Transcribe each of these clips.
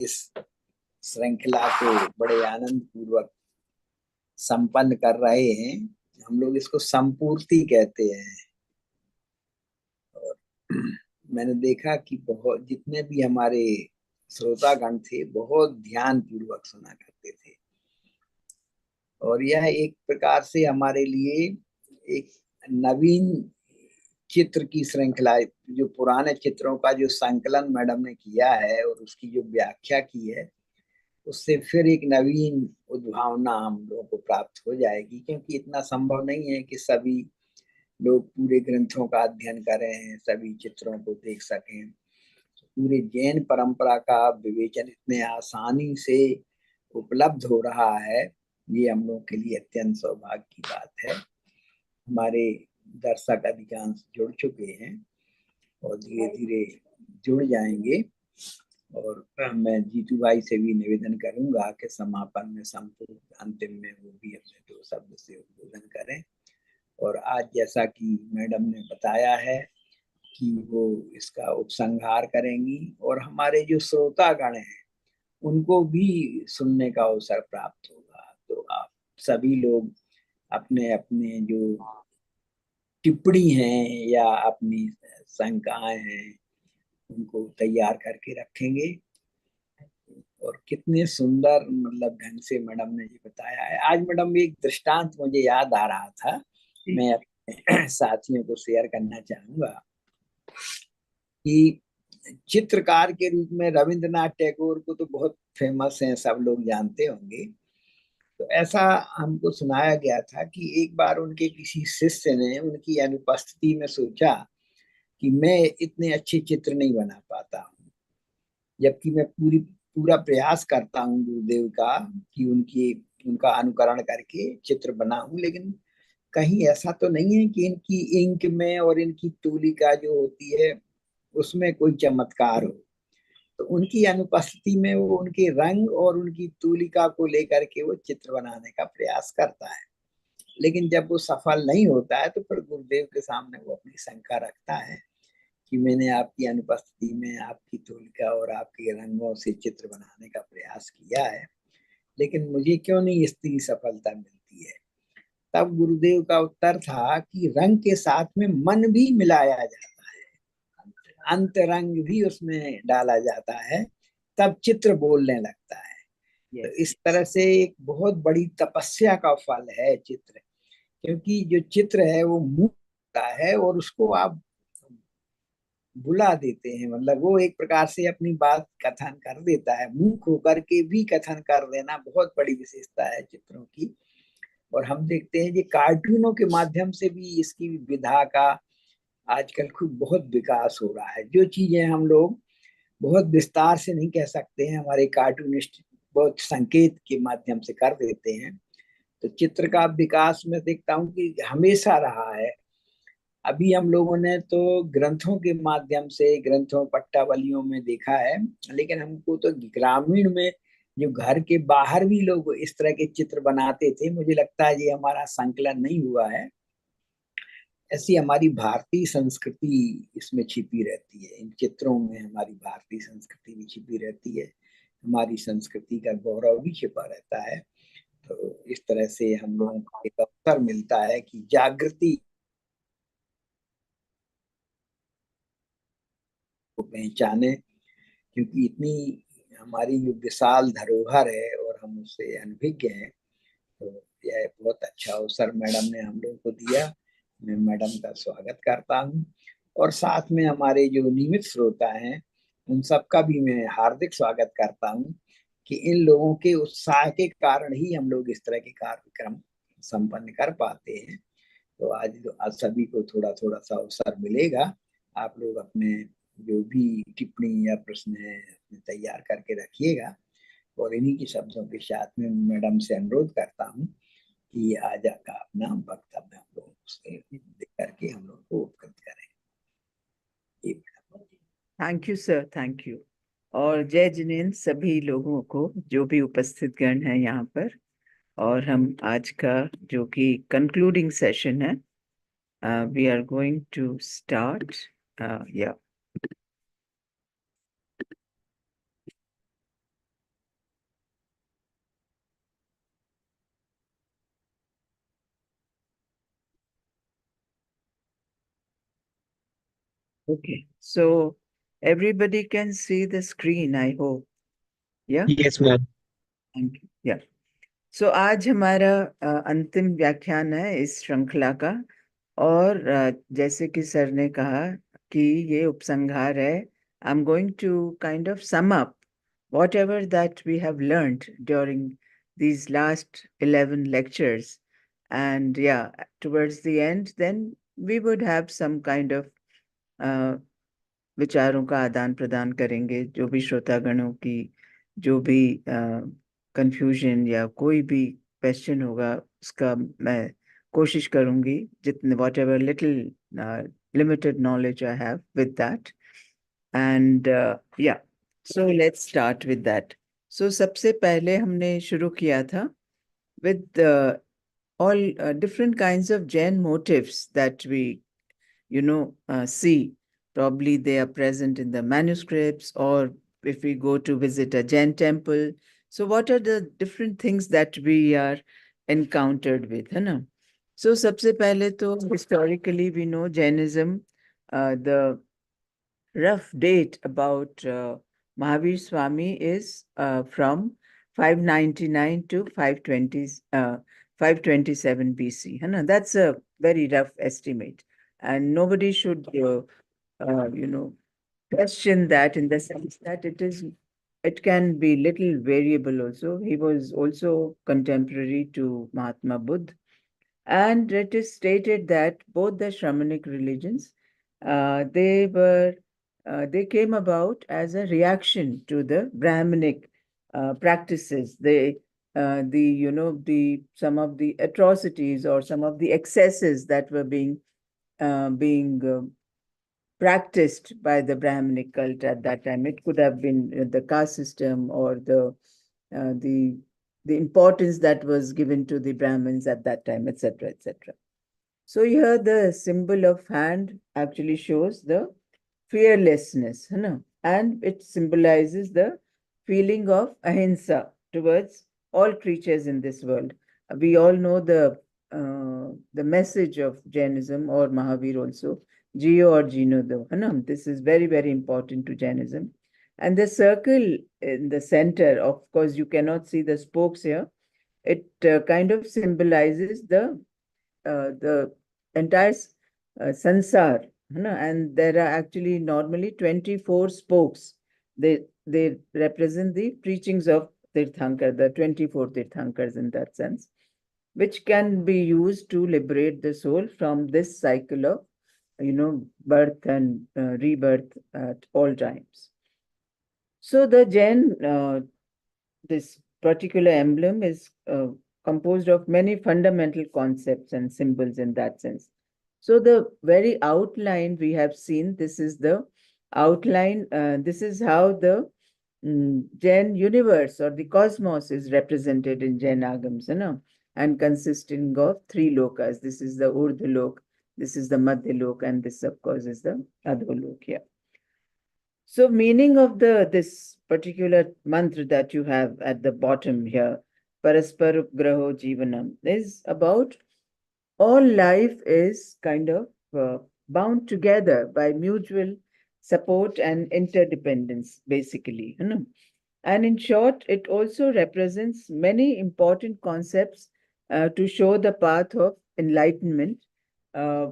इस श्रृंखला को बड़े आनंद पूर्वक संपन्न कर रहे हैं। हम लोग इसको संपूर्ति कहते हैं। और मैंने देखा कि बहुत जितने भी हमारे श्रोतागण थे बहुत ध्यान पूर्वक सुना करते थे, और यह एक प्रकार से हमारे लिए एक नवीन चित्र की श्रृंखला, जो पुराने चित्रों का जो संकलन मैडम ने किया है और उसकी जो व्याख्या की है, उससे फिर एक नवीन उद्भावना हम लोगों को प्राप्त हो जाएगी। क्योंकि इतना संभव नहीं है कि सभी लोग पूरे ग्रंथों का अध्ययन करें, सभी चित्रों को देख सकें। पूरे जैन परंपरा का विवेचन इतने आसानी से उपलब्ध हो रहा है, ये हम लोग के लिए अत्यंत सौभाग्य की बात है। हमारे दर्शक अधिकांश जुड़ चुके हैं और धीरे धीरे जुड़ जाएंगे। और मैं जीतू भाई से भी निवेदन करूंगा कि समापन में संपूर्ण अंतिम में वो भी अपने 2 शब्द से उद्बोधन करें। और आज जैसा कि मैडम ने बताया है कि वो इसका उपसंहार करेंगी, और हमारे जो श्रोतागण हैं उनको भी सुनने का अवसर प्राप्त होगा। तो आप सभी लोग अपने अपने जो टिप्पणी हैं या अपनी शंकाएं हैं उनको तैयार करके रखेंगे। और कितने सुंदर मतलब ढंग से मैडम ने ये बताया है। आज मैडम एक दृष्टांत मुझे याद आ रहा था, मैं अपने साथियों को शेयर करना चाहूंगा कि चित्रकार के रूप में रविंद्रनाथ टैगोर को तो बहुत फेमस हैं, सब लोग जानते होंगे। तो ऐसा हमको सुनाया गया था कि एक बार उनके किसी शिष्य ने उनकी अनुपस्थिति में सोचा कि मैं इतने अच्छे चित्र नहीं बना पाता हूँ, जबकि मैं पूरा प्रयास करता हूँ गुरुदेव का कि उनका अनुकरण करके चित्र बनाऊं, लेकिन कहीं ऐसा तो नहीं है कि इनकी इंक में और इनकी तूलिका जो होती है उसमें कोई चमत्कार हो। तो उनकी अनुपस्थिति में वो उनके रंग और उनकी तूलिका को लेकर के वो चित्र बनाने का प्रयास करता है, लेकिन जब वो सफल नहीं होता है तो फिर गुरुदेव के सामने वो अपनी शंका रखता है कि मैंने आपकी अनुपस्थिति में आपकी तूलिका और आपके रंगों से चित्र बनाने का प्रयास किया है, लेकिन मुझे क्यों नहीं इतनी सफलता मिलती है। तब गुरुदेव का उत्तर था कि रंग के साथ में मन भी मिलाया जाता है, अंतरंग भी उसमें डाला जाता है, तब चित्र बोलने लगता है। तो इस तरह से एक बहुत बड़ी तपस्या का फल है चित्र। क्योंकि जो चित्र है वो मुंह है और उसको आप बुला देते हैं, मतलब वो एक प्रकार से अपनी बात कथन कर देता है। मुंह खो करके भी कथन कर देना बहुत बड़ी विशेषता है चित्रों की। और हम देखते हैं कि कार्टूनों के माध्यम से भी इसकी विधा का आजकल खूब बहुत विकास हो रहा है। जो चीजें हम लोग बहुत विस्तार से नहीं कह सकते हैं, हमारे कार्टूनिस्ट बहुत संकेत के माध्यम से कर देते हैं। तो चित्र का विकास में देखता हूँ कि हमेशा रहा है। अभी हम लोगों ने तो ग्रंथों के माध्यम से, ग्रंथों पट्टावलियों में देखा है, लेकिन हमको तो ग्रामीण में जो घर के बाहर भी लोग इस तरह के चित्र बनाते थे, मुझे लगता है ये हमारा संकलन नहीं हुआ है। ऐसी हमारी भारतीय संस्कृति इसमें छिपी रहती है, इन चित्रों में हमारी भारतीय संस्कृति भी छिपी रहती है, हमारी संस्कृति का गौरव भी छिपा रहता है। तो इस तरह से हम लोगों को एक अवसर मिलता है कि जागृति को पहचाने, क्योंकि इतनी हमारी जो विशाल धरोहर है और हम उससे अनभिज्ञ हैं। तो यह बहुत अच्छा अवसर मैडम ने हम लोग को दिया। मैं मैडम का स्वागत करता हूँ, और साथ में हमारे जो नियमित श्रोता हैं उन सबका भी मैं हार्दिक स्वागत करता हूँ कि इन लोगों के उत्साह के कारण ही हम लोग इस तरह के कार्यक्रम संपन्न कर पाते हैं। तो आज सभी को थोड़ा थोड़ा सा अवसर मिलेगा। आप लोग अपने जो भी टिप्पणी या प्रश्न है तैयार करके रखिएगा। और इन्हीं के शब्दों के साथ में मैडम से अनुरोध करता हूँ कि आज का अपना वक्तव्य हम लोग उससे देख करके हम लोग को उपकृत करें। Thank you sir, thank you. और जय जिनेंद्र सभी लोगों को जो भी उपस्थित गण हैं यहाँ पर। और हम आज का जो कि कंक्लूडिंग सेशन है, we are going to start या Okay. So everybody can see the screen, I hope. Yeah. Yes, ma'am. Thank you. Yeah. सो आज हमारा अंतिम व्याख्यान है इस श्रृंखला का। और जैसे कि सर ने कहा कि ये उपसंहार है। I am going to kind of sum up whatever that we have learned during these last 11 lectures. And yeah, towards the end, then we would have some kind of uh, विचारों का आदान प्रदान करेंगे। जो भी श्रोतागणों की जो भी कंफ्यूजन या कोई भी क्वेश्चन होगा, उसका मैं कोशिश करूंगी जितने whatever little limited knowledge I have with that. And yeah, so let's start with that. So सबसे पहले हमने शुरू किया था with all different kinds of Jain motifs that we see. Probably they are present in the manuscripts, or if we go to visit a Jain temple. So what are the different things that we are encountered with, है ना? So सबसे पहले तो historically we know Jainism, the rough date about Mahavir Swami is from 599 to 527 BC. है ना? That's a very rough estimate. And nobody should, you know, question that, in the sense that it can be little variable also. He was also contemporary to Mahatma Buddha. And it is stated that both the Shramanic religions, they came about as a reaction to the Brahminic practices. The some of the atrocities or some of the excesses that were being practiced by the Brahminic cult at that time. It could have been the caste system, or uh, the the importance that was given to the Brahmins at that time, etc., etc. So here the symbol of hand actually shows the fearlessness, है ना? And it symbolizes the feeling of ahimsa towards all creatures in this world. We all know the message of Jainism, or Mahavir also, Jio or Jino do, है ना? This is very, very important to Jainism. And the circle in the center, of course, you cannot see the spokes here. It kind of symbolizes the entire sansar, है ना? And there are actually normally 24 spokes. They represent the preachings of Tirthankar, the 24 Tirthankars in that sense, which can be used to liberate the soul from this cycle of, birth and rebirth at all times. So the Jain, this particular emblem is composed of many fundamental concepts and symbols in that sense. So the very outline we have seen, this is the outline, this is how the Jain universe or the cosmos is represented in Jain Agams, and consisting of three lokas. This is the Urdhva, this is the Madhya Lok, and this, of course, is the Adholok here. So meaning of this particular mantra that you have at the bottom here, Paraspar Graho Jivanam, is about all life is kind of bound together by mutual support and interdependence, basically. And in short, it also represents many important concepts to show the path of enlightenment uh,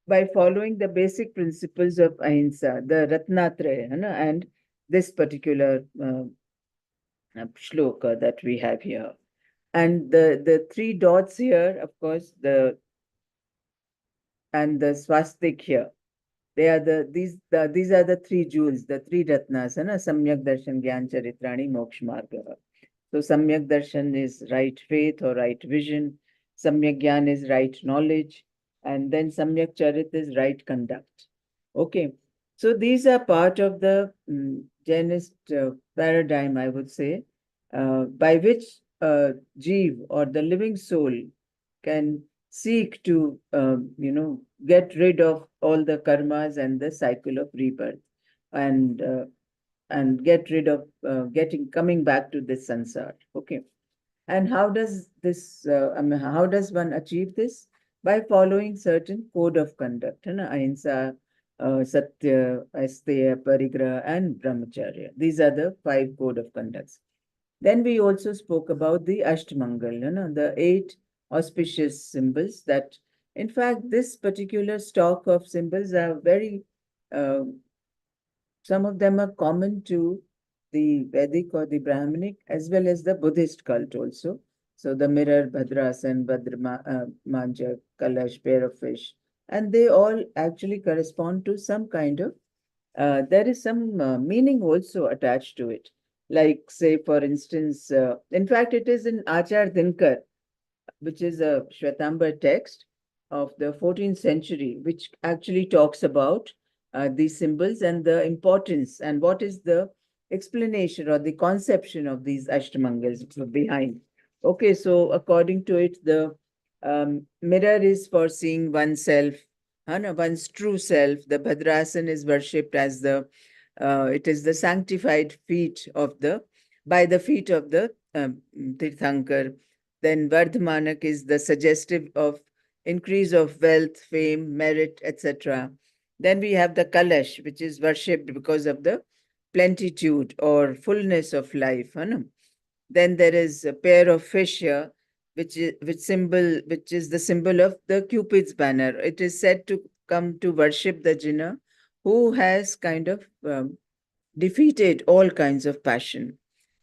by following the basic principles of ahimsa, the Ratnatraya, and this particular shloka that we have here. And the three dots here, of course, and the swastik here. They are these are the three jewels, the three ratnas, Samyak Darshan, Gyan Charitrani, Moksha Marga. So Samyak Darshan is right faith or right vision. Samyak Gyan is right knowledge. And then Samyak Charit is right conduct. Okay. So these are part of the Jainist paradigm, I would say, by which Jeev, or the living soul, can seek to, get rid of all the karmas and the cycle of rebirth, and get rid of coming back to this sansar. Okay. And how does this? How does one achieve this? By following certain code of conduct, ahimsa, Satya, Asteya, Parigraha, and Brahmacharya. These are the 5 code of conducts. Then we also spoke about the Ashtamangal, the 8 auspicious symbols that, in fact, this particular stock of symbols are very, uh, some of them are common to the Vedic or the Brahminic as well as the Buddhist cult also. So the mirror, Bhadrasan, Manja, Kalash, pair of fish, and they all actually correspond to some kind of, there is some meaning also attached to it. Like, say, for instance, in fact, it is in Achar Dinkar, which is a Shwetambar text of the 14th century, which actually talks about these symbols and the importance and what is the explanation or the conception of these Ashtamangals behind. Okay, so according to it, the mirror is for seeing oneself, one's true self. The Bhadrasan is worshipped as it is the sanctified feet of by the feet of the Tirthankar. Then Vardhamanak is the suggestive of increase of wealth, fame, merit, etc. Then we have the Kalash, which is worshipped because of the plenitude or fullness of life. Then there is a pair of fish here, which is the symbol of the Cupid's banner. It is said to come to worship the jinna who has kind of defeated all kinds of passion.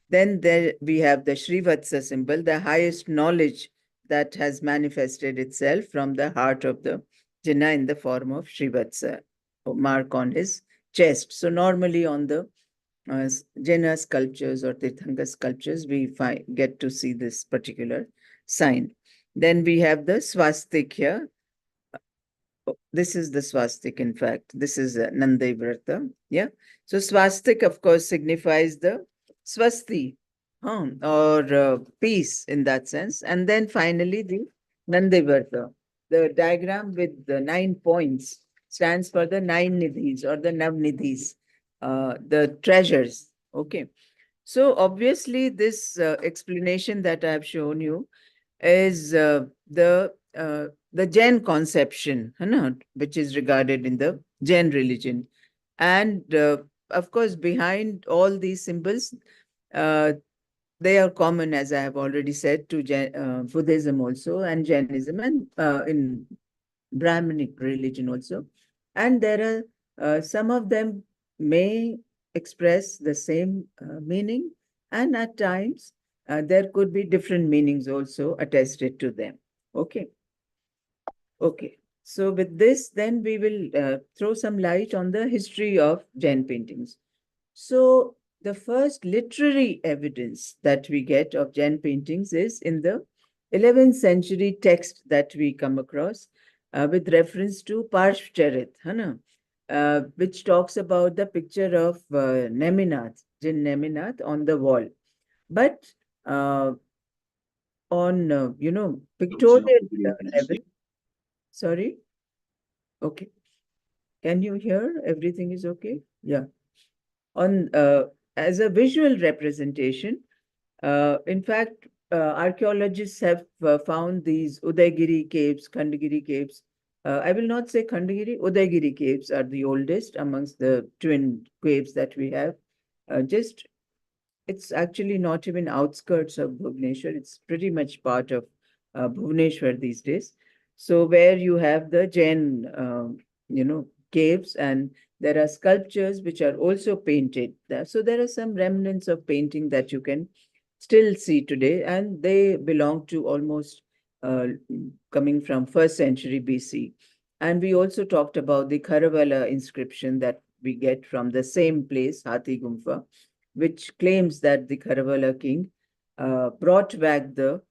Then there we have the Srivatsa symbol, the highest knowledge that has manifested itself from the heart of the Jinna in the form of Srivatsa, mark on his chest. So normally on the Jaina sculptures or Tirthanga sculptures, we get to see this particular sign. Then we have the swastik here. This is the swastik, in fact. This is Nandai Vrata. Yeah. So swastik, of course, signifies the swasti, or peace in that sense. And then finally, the Nandai Vrata. The diagram with the 9 points stands for the 9 nidhis or the Navnidhis, the treasures. Okay. So obviously, this explanation that I have shown you is the Jain conception, which is regarded in the Jain religion. And of course, behind all these symbols, uh, they are common, as I have already said, to Buddhism also and Jainism and in Brahminic religion also. And there are some of them may express the same meaning, and at times there could be different meanings also attested to them. Okay. Okay. So with this, then we will throw some light on the history of Jain paintings. So the first literary evidence that we get of Jain paintings is in the 11th century text that we come across with reference to Parshcharit, which talks about the picture of Neminath, Jin Neminath on the wall. But uh, on, pictorial evidence, sorry, okay. Can you hear? Everything is okay? Yeah. On as a visual representation, in fact, archaeologists have found these Udaygiri caves, Khandagiri caves. I will not say Khandagiri, Udaygiri caves are the oldest amongst the twin caves that we have. Just it's actually not even outskirts of Bhubaneswar. It's pretty much part of Bhubaneswar these days. So where you have the Jain, caves, and there are sculptures which are also painted there. So there are some remnants of painting that you can still see today, and they belong to almost uh, coming from 1st century BC. And we also talked about the Kharavala inscription that we get from the same place, Hathi Gumfa, which claims that the Kharavala king brought back the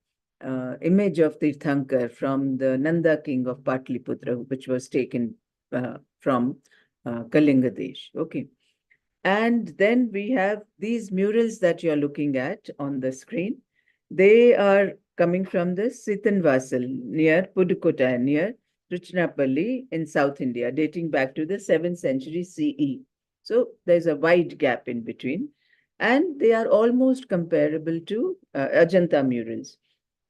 image of Tirthankar from the Nanda king of Patliputra, which was taken from Kalinga Desh. Okay. And then we have these murals that you're looking at on the screen. They are coming from the Sitanvasal near Pudukkottai, near Trichinapalli in South India, dating back to the 7th century CE. So there's a wide gap in between. And they are almost comparable to Ajanta murals.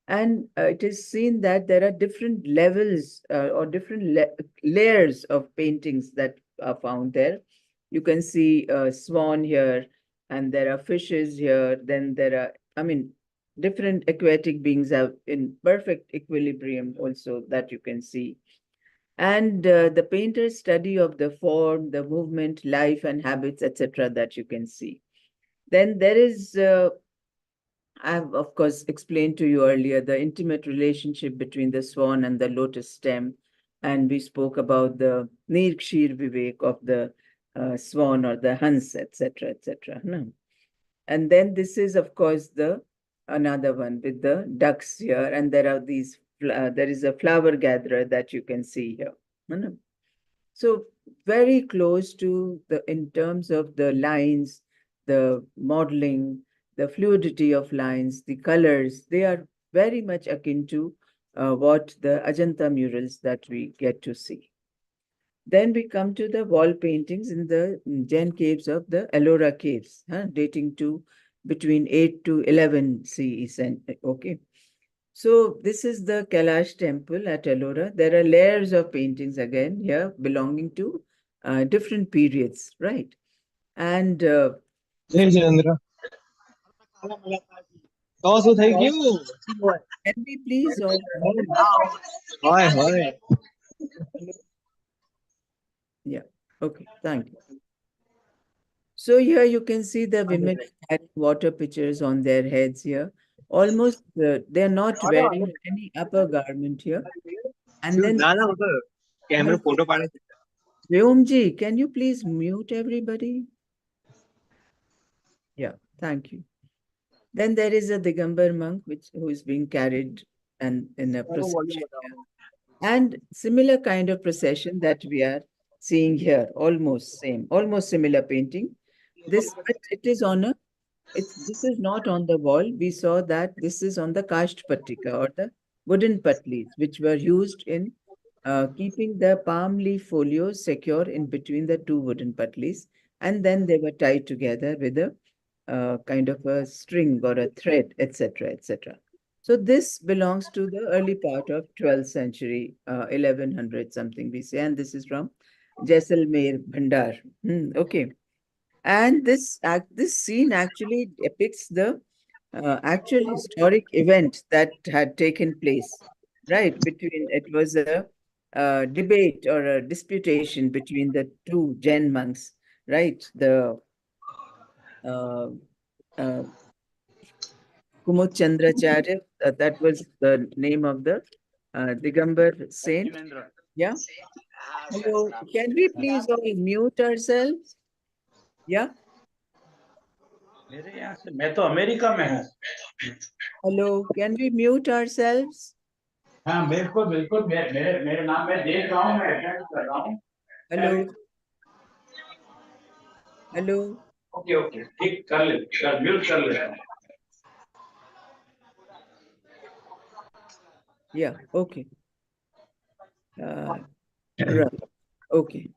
And it is seen that there are different levels or different layers of paintings that are found there. You can see a swan here, and there are fishes here. Then there are, I mean, different aquatic beings are in perfect equilibrium also that you can see. And the painter's study of the form, the movement, life, and habits, etc., that you can see. Then there is I've, of course, explained to you earlier the intimate relationship between the swan and the lotus stem. And we spoke about the Nirkshir Vivek of the swan or the Hans, etc., etc. No. And then this is, of course, the another one with the ducks here. And there are these, there is a flower gatherer that you can see here. No. So very close to the, in terms of the lines, the modeling, the fluidity of lines, the colors, they are very much akin to what the Ajanta murals that we get to see. Then we come to the wall paintings in the Jain caves of the Ellora caves, dating to between 8 to 11 CE. Okay. So this is the Kailash temple at Ellora. There are layers of paintings again here belonging to different periods, right? And Hey, Jitendra. Also, thank you. can we please all mute? Hi, hi. Yeah, okay, thank you. So here you can see the women carrying water pitchers on their heads here. Almost, they're not wearing any upper garment here. And Dude, then, Nana, उधर कैमरे photo पाड़ा. Vyomji, can you please mute everybody? Yeah, thank you. Then there is a Digambar monk who is being carried and in a procession here. And similar kind of procession that we are seeing here, almost same, almost similar painting. This, but it is on a, this is not on the wall. We saw that this is on the kasht patika or the wooden patlis, which were used in keeping the palm leaf folios secure in between the two wooden patlis. And then they were tied together with a kind of a string or a thread, etc., etc. So this belongs to the early part of 12th century, 1100 something we say, and this is from Jaisalmer Bhandar. Okay, and this scene actually depicts the actual historic event that had taken place, right? Between it was a debate or a disputation between the two Jain monks, right? The uh, uh, Kumud Chandracharya, that was the name of the Digambar saint. Yeah. Hello. Can we please all mute ourselves? Yeah. मेरे यहाँ से मैं तो America में हूँ. Hello. Can we mute ourselves? हाँ बिल्कुल बिल्कुल मेरे मेरे नाम मैं देख रहा हूँ. मैं अटेंड कर रहा हूँ. Hello. Hello. ओके ओके ठीक कर ले. कर म्यूट कर ले. Yeah. Okay. Right. Okay.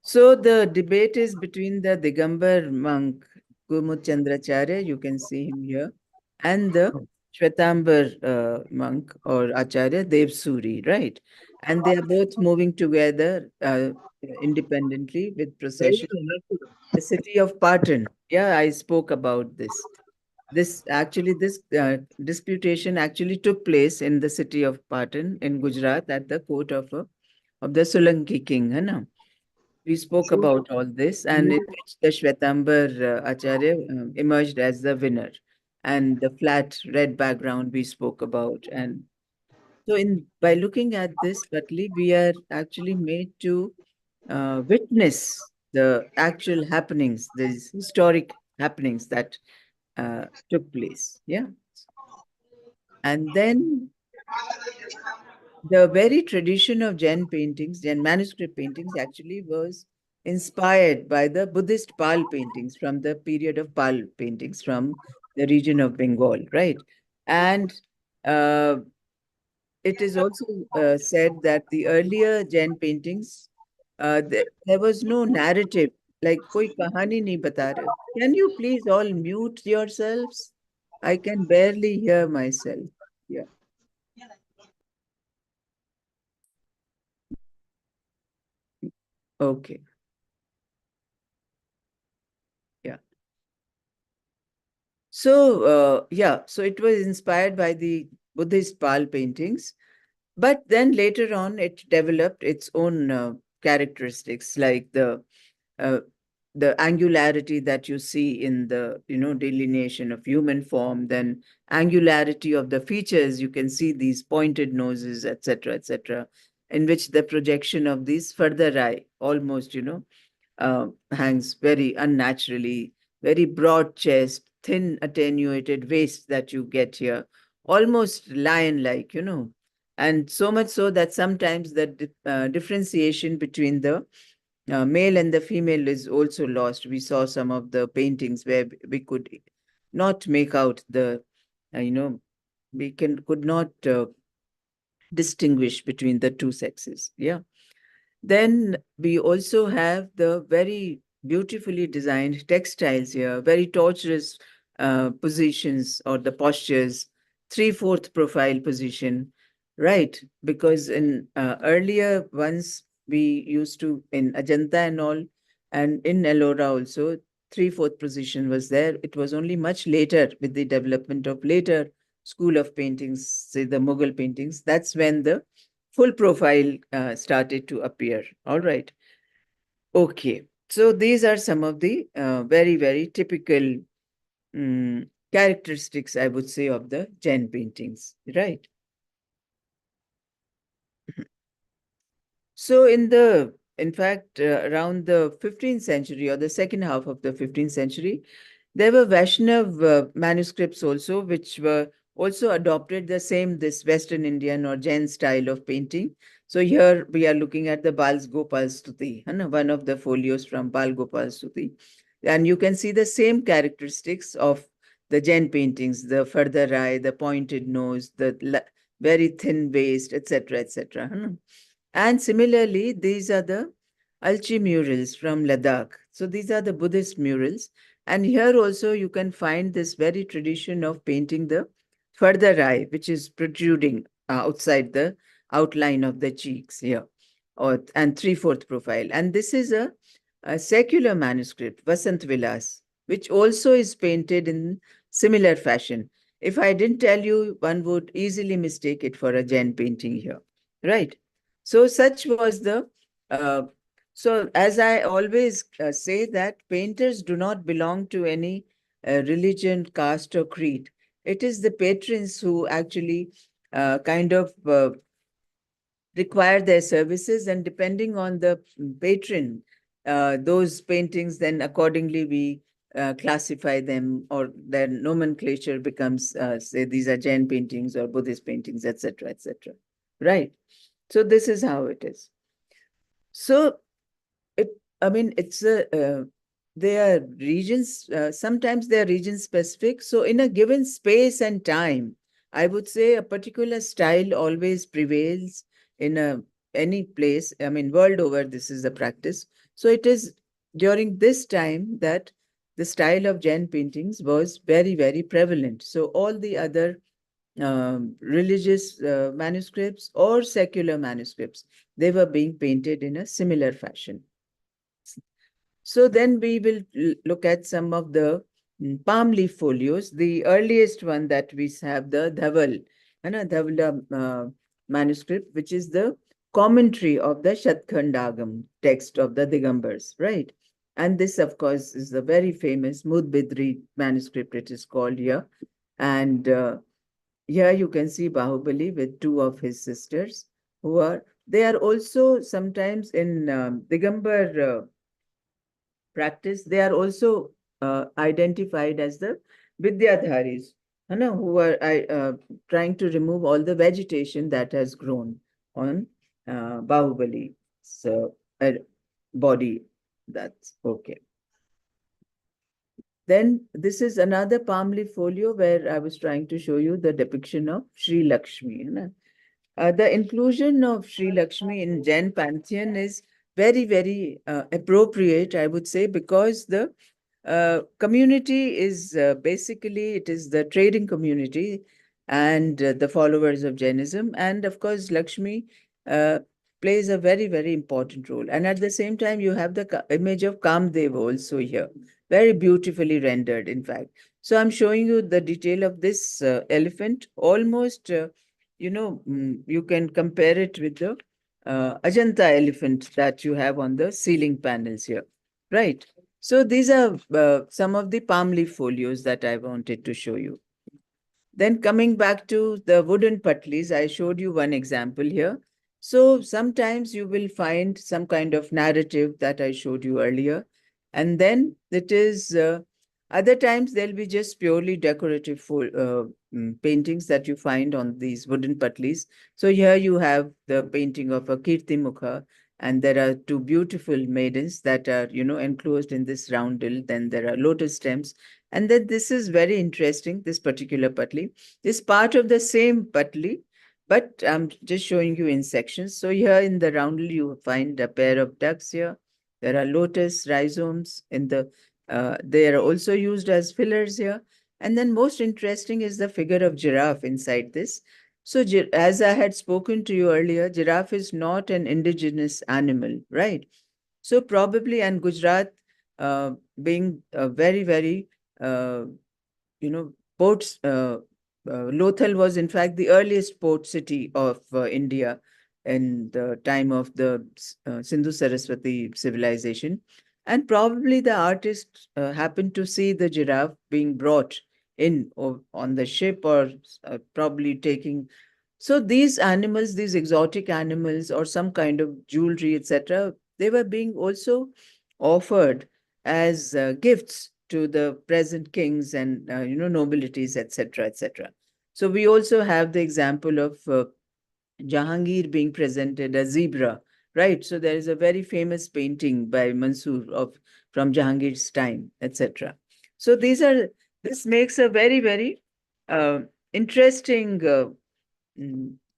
So the debate is between the Digambar monk, Chandracharya, you can see him here, and the Shwetambar monk or Acharya Devsuri, right? And they are both moving together independently with procession. The city of Patan. Yeah, I spoke about this. This disputation actually took place in the city of Patan in Gujarat at the court of the Solanki king. है ना? We spoke about all this, and in which the Shwetambar Acharya emerged as the winner. And the flat red background we spoke about. And so, in by looking at this, Patli, we are actually made to witness the actual happenings, these historic happenings that took place. Yeah. And then the very tradition of Jain paintings, Jain manuscript paintings, actually was inspired by the Buddhist Pal paintings from the period of Pal paintings from the region of Bengal, right? And uh, it is also said that the earlier Jain paintings, there was no narrative, like koi kahani nahi bata rahe. Can you please all mute yourselves? I can barely hear myself. Yeah. Okay. So, so it was inspired by the Buddhist Pal paintings, but then later on it developed its own characteristics, like uh, the angularity that you see in the delineation of human form, then angularity of the features. You can see these pointed noses, etc., etc., in which the projection of these further eye almost hangs very unnaturally, very broad chest, thin attenuated waist that you get here, almost lion-like, and so much so that sometimes the differentiation between the male and the female is also lost. We saw some of the paintings where we could not make out the, we could not distinguish between the two sexes. Yeah. Then we also have the very beautifully designed textiles here, very tortuous positions or the postures, three-fourth profile position, right? Because in earlier ones, we used to, in Ajanta and all, and in Ellora also, three-fourth position was there. It was only much later with the development of later school of paintings, say the Mughal paintings, that's when the full profile started to appear. All right. Okay. So these are some of the very, very typical characteristics, I would say, of the Jain paintings, right? So in fact, around the 15th century or the second half of the 15th century, there were Vaishnav manuscripts also, which were also adopted this Western Indian or Jain style of painting. So here we are looking at the Bal Gopal Stuti, one of the folios from Bal Gopal Stuti. And you can see the same characteristics of the Jain paintings, the further eye, the pointed nose, the very thin waist, etc., etc. And similarly, these are the Alchi murals from Ladakh. So these are the Buddhist murals. And here also you can find this very tradition of painting the further eye, which is protruding outside the outline of the cheeks here, and three-fourth profile. And this is a secular manuscript, Vasant Vilas, which also is painted in similar fashion. If I didn't tell you, one would easily mistake it for a Jain painting here, right? So such was the so as I always say that painters do not belong to any religion, caste or creed. It is the patrons who actually kind of require their services, and depending on the patron, those paintings then accordingly we classify them, or their nomenclature becomes say these are Jain paintings or Buddhist paintings, etc., etc. Right. So this is how it is. So it, I mean, they are regions, sometimes they are region specific. So in a given space and time, I would say a particular style always prevails in any place. I mean, world over, this is the practice. So it is during this time that the style of Jain paintings was very, very prevalent. So all the other religious manuscripts or secular manuscripts, they were being painted in a similar fashion. So then we will look at some of the palm leaf folios. The earliest one that we have, the Dhaval, manuscript, which is the commentary of the Shatkhandagam text of the Digambars, right? And this, of course, is the very famous Mudbidri manuscript, it is called here. And here you can see Bahubali with two of his sisters they are also sometimes in Digambar practice, they are also identified as the Vidyadharis, who are trying to remove all the vegetation that has grown on Bahubali's body. That's okay. Then this is another palm leaf folio where I was trying to show you the depiction of Sri Lakshmi. The inclusion of Sri Lakshmi in Jain pantheon is very, very appropriate, I would say, because the community is basically, it is the trading community and the followers of Jainism. And of course, Lakshmi plays a very, very important role. And at the same time, you have the image of Kamdev also here, very beautifully rendered, in fact. So I'm showing you the detail of this elephant. Almost, you can compare it with the Ajanta elephant that you have on the ceiling panels here, right? So these are some of the palm leaf folios that I wanted to show you. Then coming back to the wooden patlis, I showed you one example here. So sometimes you will find some kind of narrative that I showed you earlier. And then it is, other times there'll be just purely decorative paintings that you find on these wooden patlis. So here you have the painting of a Kirti Mukha, and there are two beautiful maidens that are, enclosed in this roundel. Then there are lotus stems, and then this is very interesting, this particular patli. This part of the same patli, but I'm just showing you in sections. So here in the roundel, you find a pair of ducks here. There are lotus rhizomes in the, they are also used as fillers here. And then most interesting is the figure of giraffe inside this. So as I had spoken to you earlier, giraffe is not an indigenous animal, right? So probably, and Gujarat being a very, very uh, ports. Lothal was, in fact, the earliest port city of India in the time of the Sindhu Saraswati civilization. And probably the artist happened to see the giraffe being brought in or on the ship, or probably taking. So these animals, these exotic animals, or some kind of jewelry, etc., they were being also offered as gifts to the present kings and nobilities, etc., etc. So we also have the example of Jahangir being presented as zebra, right? So there is a very famous painting by Mansoor of from Jahangir's time, etc. So this makes a very, very uh, interesting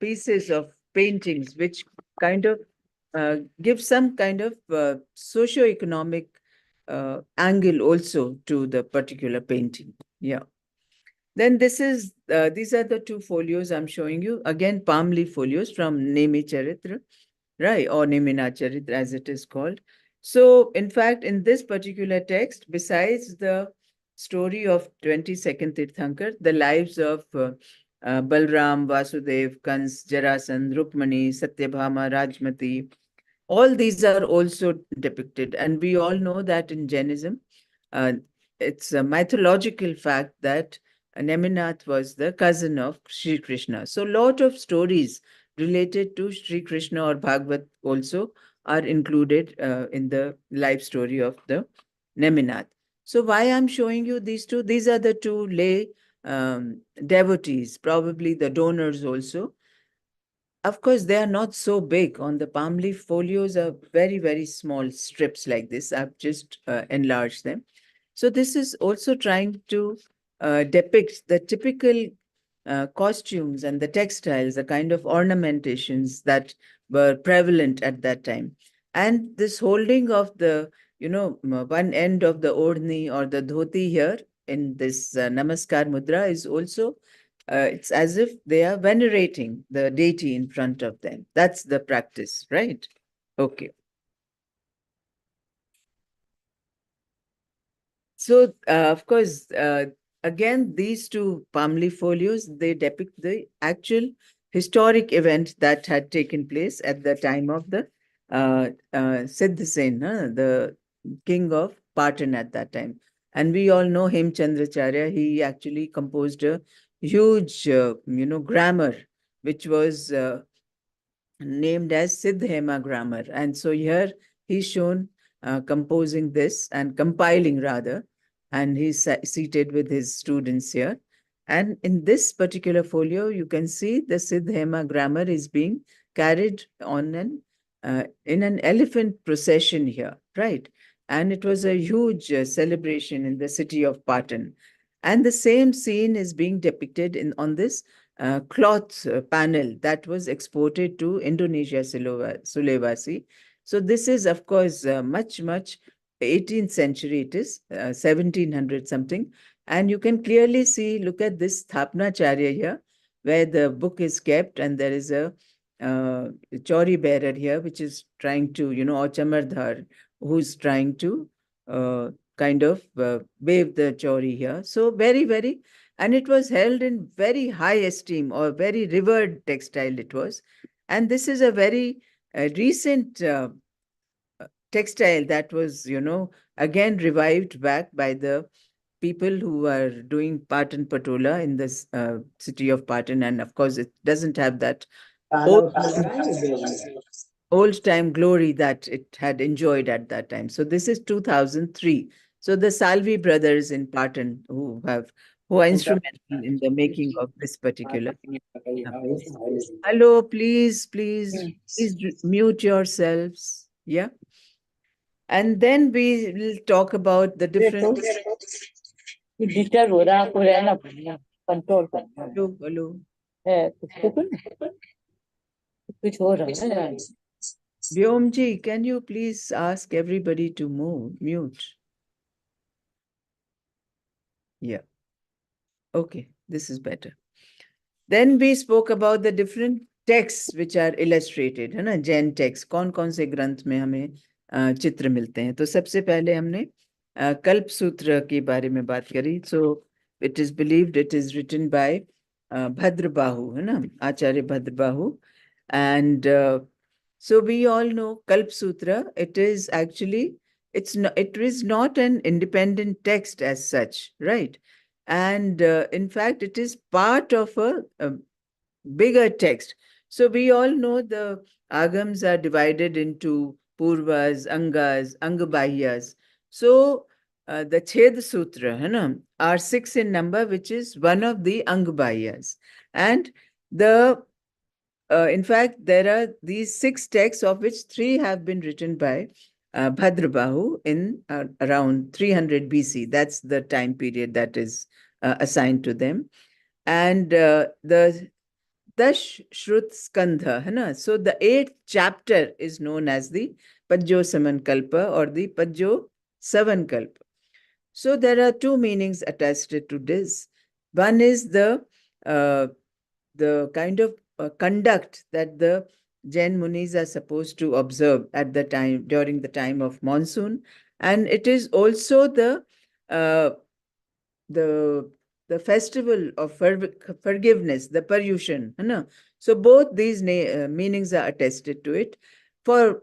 pieces of paintings, which kind of give some kind of socio-economic angle also to the particular painting. Yeah. Then these are the two folios I'm showing you. Again, palm leaf folios from Nemi Charitra, right? Or Nemina Charitra as it is called. So in fact, in this particular text, besides the story of 22nd Tirthankar, the lives of Balram, Vasudev, Kans, Jarasandh, Rukmani, Satyabhama, Rajmati, all these are also depicted. And we all know that in Jainism, uh, it's a mythological fact that Neminath was the cousin of Sri Krishna. So, lot of stories related to Sri Krishna or Bhagavad also are included in the life story of the Neminath. So, why I'm showing you these two? These are the two lay devotees, probably the donors also. Of course, they are not so big. On the palm leaf folios are very, very small strips like this. I've just enlarged them. So this is also trying to depict the typical costumes and the textiles, the kind of ornamentations that were prevalent at that time. And this holding of the, one end of the ordni or the dhoti here in this Namaskar Mudra is also, it's as if they are venerating the deity in front of them. That's the practice, right? Okay. So, of course, again, these two palm leaf folios, they depict the actual historic event that had taken place at the time of the Siddhasen, the king of Patan at that time. And we all know Hemchandracharya, he actually composed a huge, grammar, which was named as Siddhema grammar. And so here he's shown composing this and compiling rather, and he's seated with his students here. And in this particular folio, you can see the Siddhema grammar is being carried on in an elephant procession here, right? And it was a huge celebration in the city of Patan. And the same scene is being depicted on this cloth panel that was exported to Indonesia, Sulawesi. So this is, of course, much, much 18th century it is, 1700 something. And you can clearly see, look at this Thapnacharya here, where the book is kept, and there is a Chori bearer here, which is trying to, or Chamardhar, who's trying to kind of wave the chauri here. So very, and it was held in very high esteem, or very revered textile it was. And this is a very recent textile that was, again revived back by the people who are doing Patan Patola in this city of Patan. And of course, it doesn't have that ताला old उसमें लगाए हैं bag में? old time glory that it had enjoyed at that time. So this is 2003. So the Salvi brothers in Patan who are instrumental in the making of this particular piece. Hello, please mute yourselves. Yeah. And then we will talk about the different. Disturb हो रहा है, आपको रहना पड़ेगा, control करना Hello. है कुछ हो रहा है यार। Vyomji, can you please ask everybody to mute? Yeah. Okay, this is better. Then we spoke about the different texts which are illustrated, है ना, जैन टेक्स्ट, कौन से ग्रंथ में हमें चित्र मिलते हैं। तो सबसे पहले हमने कल्प सूत्र के बारे में बात करी। So it is believed it is written by Bhadrabahu, है ना, Acharya Bhadrabahu. And so we all know Kalp Sutra. It is actually, it is not an independent text as such, right? And in fact, it is part of a bigger text. So we all know the agams are divided into purvas, angas, angabahyas. So the Ched Sutra, hai na, are 6 in number, which is one of the angabahyas. And in fact, there are these 6 texts, of which 3 have been written by Bhadrabahu in around 300 BC. That's the time period that is assigned to them. And the Dash Shrut Skandha, hai na? So the 8th chapter is known as the Pajjo Samankalpa or the Pajjo Savankalpa. So there are 2 meanings attached to this. One is the kind of conduct that the Jain Munis are supposed to observe at the time, during the time of monsoon. And it is also the festival of forgiveness, the Paryushan. So both these meanings are attested to it. For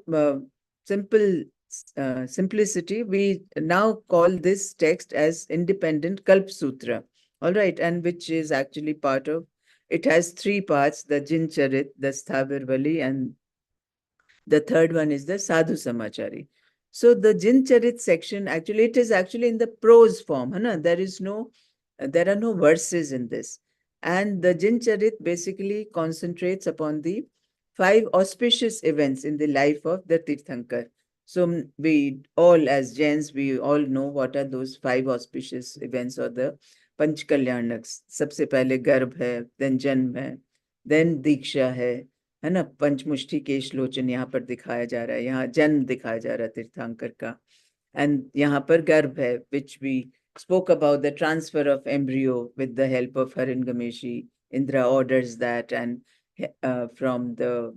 simplicity, we now call this text as independent Kalp Sutra. All right, and which is actually part of, it has 3 parts, the Jincharit, the Sthabirvali, and the third one is the Sadhu Samachari. So the Jincharit section, actually, it is actually in the prose form. There are no verses in this. And the Jincharit basically concentrates upon the 5 auspicious events in the life of the Tirthankar. So we all, as Jains, we all know what are those 5 auspicious events, or the पंच कल्याणक। सबसे पहले गर्भ है, then जन्म है, then दीक्षा है ना, पंचमुष्टि केश लोचन यहाँ पर दिखाया जा रहा है, यहाँ जन्म दिखाया जा रहा है तीर्थंकर का, एंड यहाँ पर गर्भ है, which we spoke about the transfer of embryo with the help of Haringameshi. Indra orders that, and from the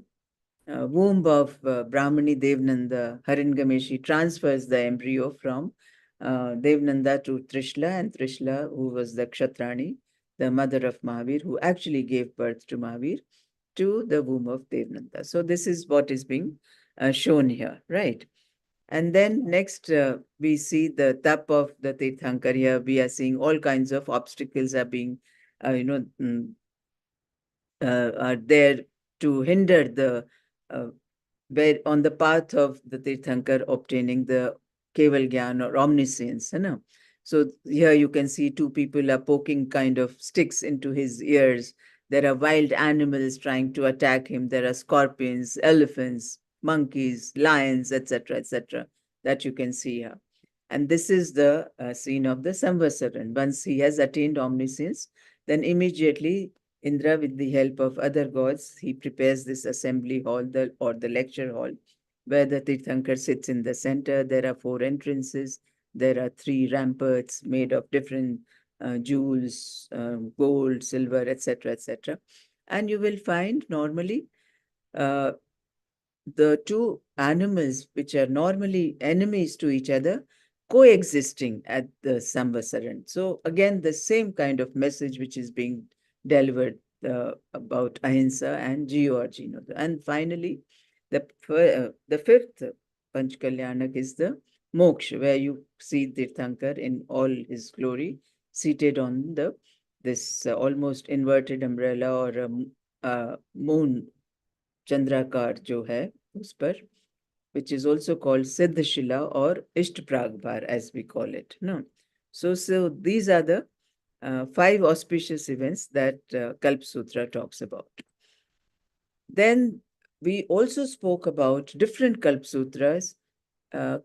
womb of Brahmani Devnanda, Haringameshi transfers the embryo from Devnanda to Trishla, and Trishla, who was the Kshatrani, the mother of Mahavir, who actually gave birth to Mahavir, to the womb of Devnanda. So this is what is being shown here, right? And then next, we see the tap of the Tirthankar. Here we are seeing all kinds of obstacles are being, are there to hinder the, on the path of the Tirthankar obtaining the Keval Gyan or omniscience. So here you can see 2 people are poking kind of sticks into his ears. There are wild animals trying to attack him. There are scorpions, elephants, monkeys, lions, etc., that you can see here. And this is the scene of the Samvasaran. Once he has attained omniscience, then immediately Indra, with the help of other gods, he prepares this assembly hall, or the lecture hall, where the Tirthankar sits in the center. There are 4 entrances. There are 3 ramparts made of different jewels, gold, silver, etc., And you will find normally the 2 animals which are normally enemies to each other, coexisting at the Samvasaran. So again, the same kind of message which is being delivered about ahimsa and Georgi. And finally, the fifth Panchkalyanak is the moksha, where you see Tirthankar in all his glory, seated on this almost inverted umbrella or moon Chandrakar जो है उस पर, which is also called Siddhashila or Ishtpragbar as we call it. No, so these are the 5 auspicious events that Kalp Sutra talks about. Then we also spoke about different Kalp Sutras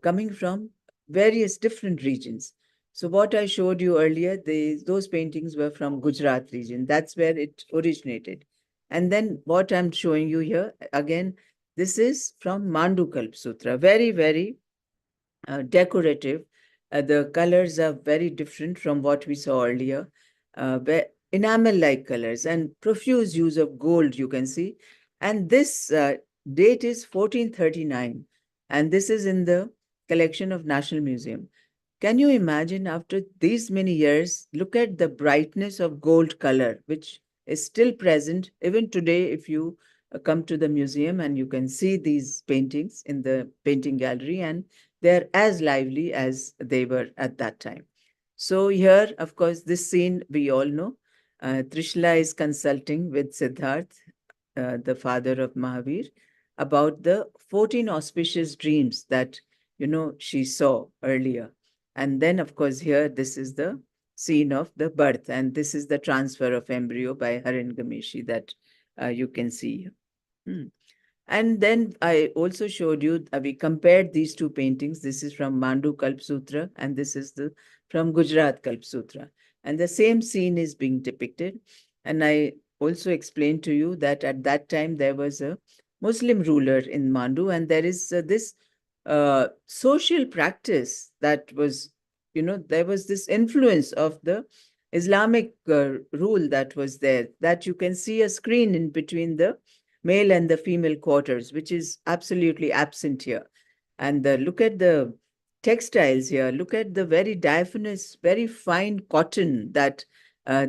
coming from various different regions. So what I showed you earlier, those paintings were from Gujarat region. That's where it originated. And then what I'm showing you here, again, this is from Mandu Kalp Sutra. Very, very decorative. The colors are very different from what we saw earlier. Enamel-like colors and profuse use of gold, you can see. And this date is 1439. And this is in the collection of National Museum. Can you imagine after these many years, look at the brightness of gold color, which is still present even today if you come to the museum and you can see these paintings in the painting gallery, and they're as lively as they were at that time. So here, of course, this scene we all know. Trishla is consulting with Siddharth, the father of Mahavir, about the 14 auspicious dreams that, she saw earlier. And then, of course, here, this is the scene of the birth, and this is the transfer of embryo by Harin Gameshi that you can see. Hmm. And then I also showed you, we compared these two paintings. This is from Mandu Kalp Sutra, and this is from Gujarat Kalp Sutra. And the same scene is being depicted. And I also explained to you that at that time there was a Muslim ruler in Mandu, and there is this social practice that was, there was this influence of the Islamic rule that was there, that you can see a screen in between the male and the female quarters, which is absolutely absent here. And look at the textiles here. Look at the very diaphanous, very fine cotton that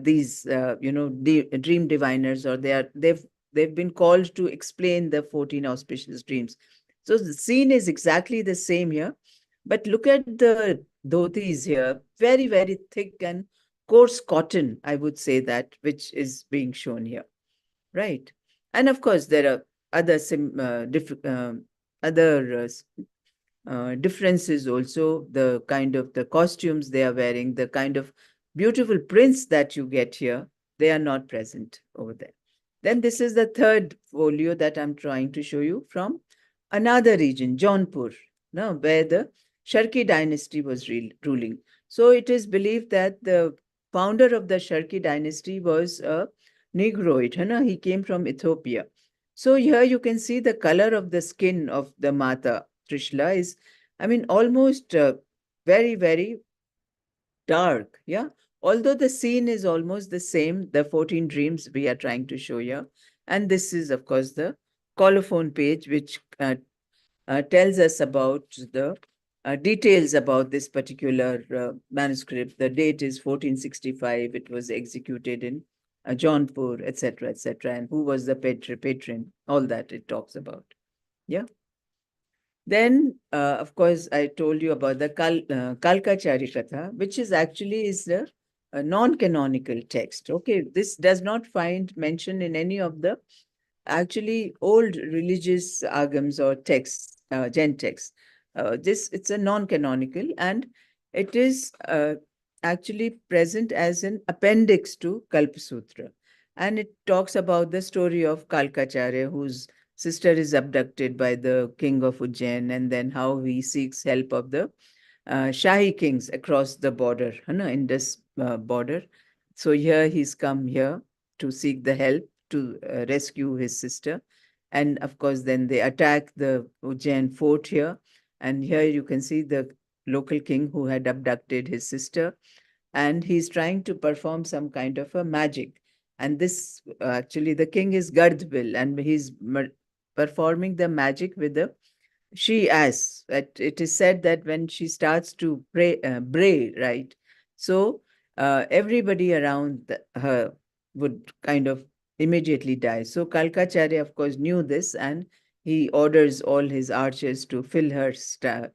these, dream diviners, or they've been called to explain the 14 auspicious dreams. So the scene is exactly the same here, but look at the dhotis here, very, very thick and coarse cotton, I would say that, which is being shown here, right? And of course, there are other other differences also. The kind of the costumes they are wearing, the kind of beautiful prints that you get here, they are not present over there. Then this is the third folio that I'm trying to show you from another region, Jaunpur, no, where the Sharki dynasty was ruling. So it is believed that the founder of the Sharki dynasty was a Negroid. He came from Ethiopia. So here you can see the color of the skin of the Mata Trishla is, almost very, very dark. Yeah. Although the scene is almost the same, the 14 dreams we are trying to show here. And this is, of course, the colophon page, which tells us about the details about this particular manuscript. The date is 1465. It was executed in Jaunpur, etc., etc. And who was the patron? All that it talks about. Yeah. Then, of course, I told you about the Kalka Charikatha, which is actually a non-canonical text. Okay, this does not find mention in any of the actually old religious agams or texts, Jain texts. It's a non-canonical, and it is actually present as an appendix to Kalpa Sutra. And it talks about the story of Kalkacharya, whose sister is abducted by the king of Ujjain, and then how he seeks help of the Shahi kings across the border, Indus border. So here he's come here to seek the help to rescue his sister. And of course, then they attack the Ujjain fort here. And here you can see the local king who had abducted his sister. And he's trying to perform some kind of a magic. And this, actually, the king is Gardbil, and he's performing the magic with the she asks that it is said that when she starts to bray, right? So everybody around her would kind of immediately die. So Kalkacharya, of course, knew this, and he orders all his archers to fill her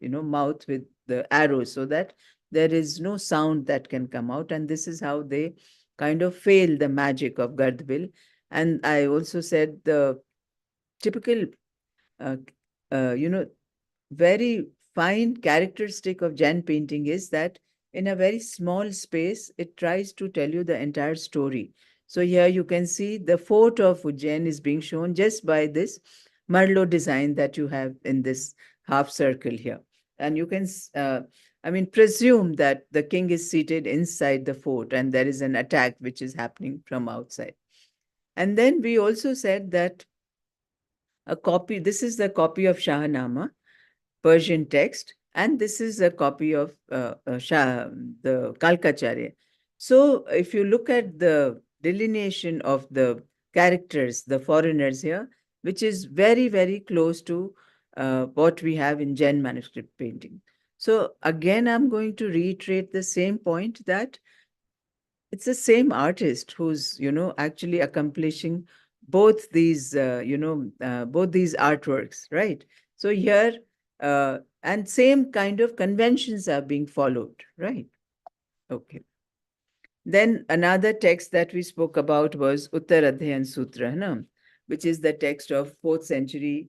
mouth with the arrows so that there is no sound that can come out. And this is how they kind of fail the magic of Gardbil. And I also said the typical uh, you know, very fine characteristic of Jain painting is that in a very small space, it tries to tell you the entire story. So here you can see the fort of Ujjain is being shown just by this Merlot design that you have in this half circle here. And you can, presume that the king is seated inside the fort and there is an attack which is happening from outside. And then we also said that this is the copy of Shahnama, Persian text, and this is a copy of the Kalkacharya. So, if you look at the delineation of the characters, the foreigners here, which is very, very close to what we have in Jain manuscript painting. So, again, I'm going to reiterate the same point that it's the same artist who's actually accomplishing both these artworks, right? So here and same kind of conventions are being followed, right? Okay. Then another text that we spoke about was Uttaradhyayan Sutra, no? Which is the text of 4th century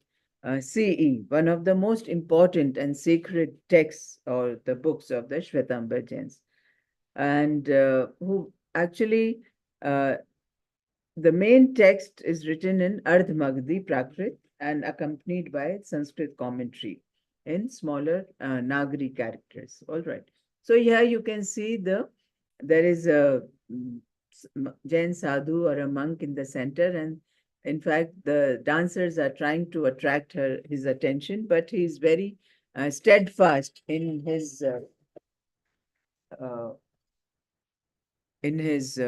CE, one of the most important and sacred texts or the books of the Shwetambar Jains, and who actually uh, the main text is written in Ardh Magdi Prakrit and accompanied by Sanskrit commentary in smaller Nagari characters. All right. So here you can see there is a Jain sadhu or a monk in the center, and in fact the dancers are trying to attract his attention, but he is very steadfast uh, in his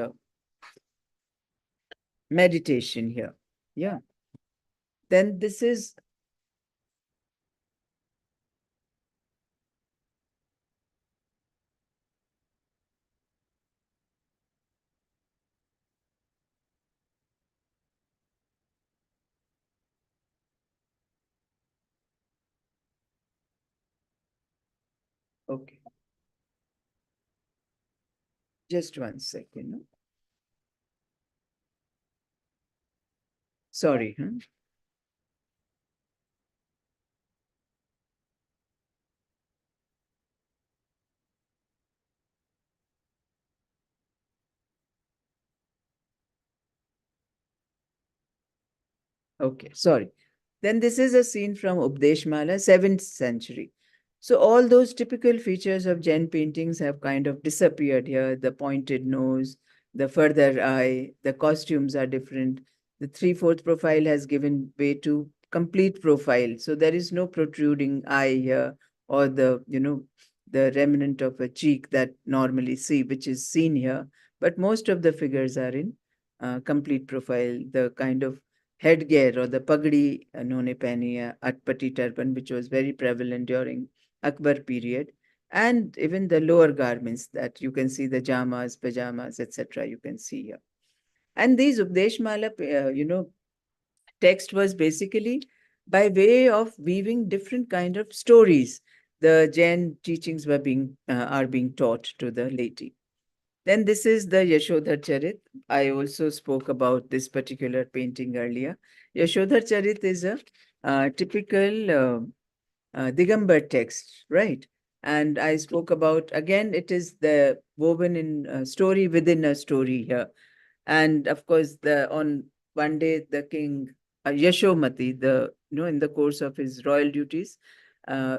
meditation here. Yeah. Then this is okay. Just 1 second. No? Sorry. Huh? Okay, sorry. Then this is a scene from Updeshmala, 7th century. So all those typical features of Jain paintings have kind of disappeared here. The pointed nose, the further eye, the costumes are different. The 3/4 profile has given way to complete profile. So there is no protruding eye here or the remnant of a cheek that normally see, which is seen here. But most of the figures are in complete profile. The kind of headgear or the pagdi known pehniya, atpati turban, which was very prevalent during Akbar period, and even the lower garments that you can see, the jamas, pajamas, etc. You can see here. And these Updeshmala, text was basically by way of weaving different kind of stories. The Jain teachings are being taught to the laity. Then this is the Yashodhar Charit. I also spoke about this particular painting earlier. Yashodhar Charit is a typical Digambar text, right? And I spoke about, again, it is the woven in story within a story here. And of course, on one day, the king, Yashomati, in the course of his royal duties,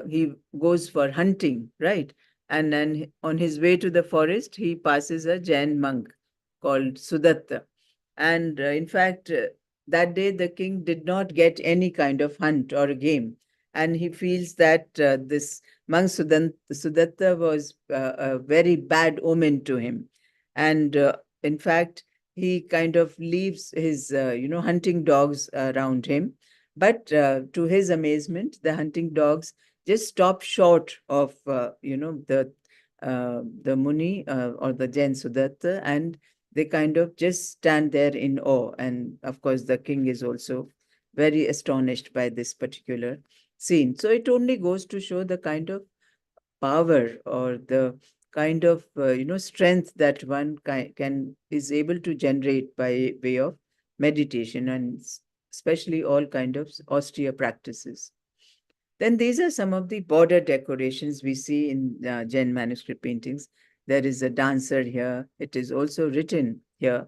he goes for hunting, right? And then on his way to the forest, he passes a Jain monk called Sudatta. And in fact, that day the king did not get any kind of hunt or game. And he feels that this monk Sudatta was a very bad omen to him. And in fact, he kind of leaves his, hunting dogs around him. But to his amazement, the hunting dogs just stop short of, the Muni or the Jain Sudatta, and they kind of just stand there in awe. And of course, the king is also very astonished by this particular scene. So it only goes to show the kind of power or the kind of strength that one can is able to generate by way of meditation, and especially all kind of austere practices. Then these are some of the border decorations we see in Jain manuscript paintings. There is a dancer here. It is also written here.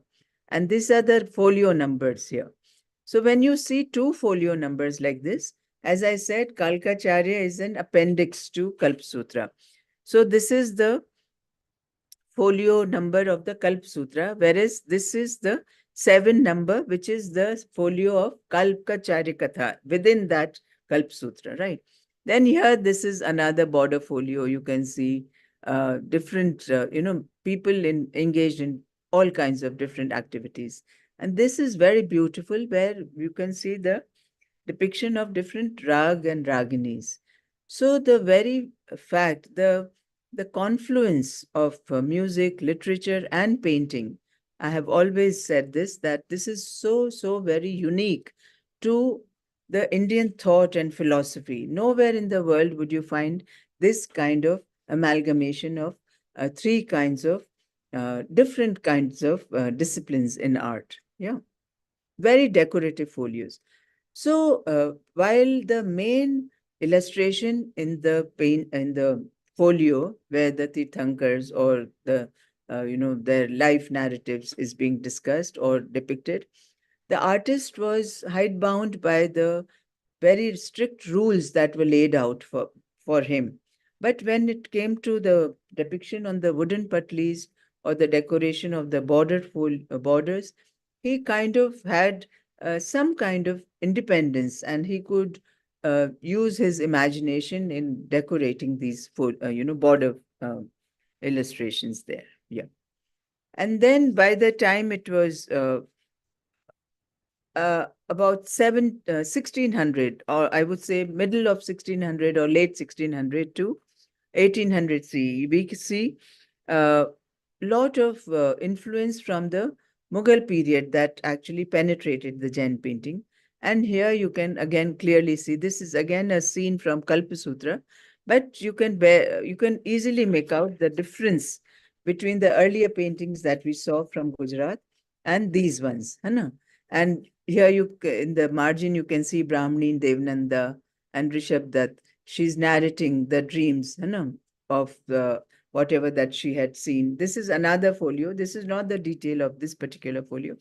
And these are the folio numbers here. So when you see two folio numbers like this, as I said, Kalkacharya is an appendix to Kalpasutra. So this is the folio number of the Kalp Sutra, whereas this is the 7 number, which is the folio of Kalpacharya Katha within that Kalp Sutra, right? Then here, this is another border folio. You can see different, people engaged in all kinds of different activities. And this is very beautiful, where you can see the depiction of different rag and raginis. So the very fact, the confluence of music, literature, and painting, I have always said this, that this is so very unique to the Indian thought and philosophy. Nowhere in the world would you find this kind of amalgamation of three kinds of different kinds of disciplines in art. Yeah, very decorative folios. So while the main illustration in the folio, where the Tirthankars or the their life narratives is being discussed or depicted, the artist was hidebound by the very strict rules that were laid out for him. But when it came to the depiction on the wooden patlis or the decoration of the borders, he kind of had some kind of independence, and he could use his imagination in decorating these border illustrations there. Yeah. And then by the time it was about 1600, or I would say middle of 1600 or late 1600 to 1800 CE, we see a lot of influence from the Mughal period that actually penetrated the Jain painting. And here you can again clearly see, this is again a scene from Kalpasutra, but you can easily make out the difference between the earlier paintings that we saw from Gujarat and these ones. है ना? And here in the margin, you can see Brahmini, Devnanda, and Rishabh Dutt. She's narrating the dreams, of whatever that she had seen. This is another folio. This is not the detail of this particular folio.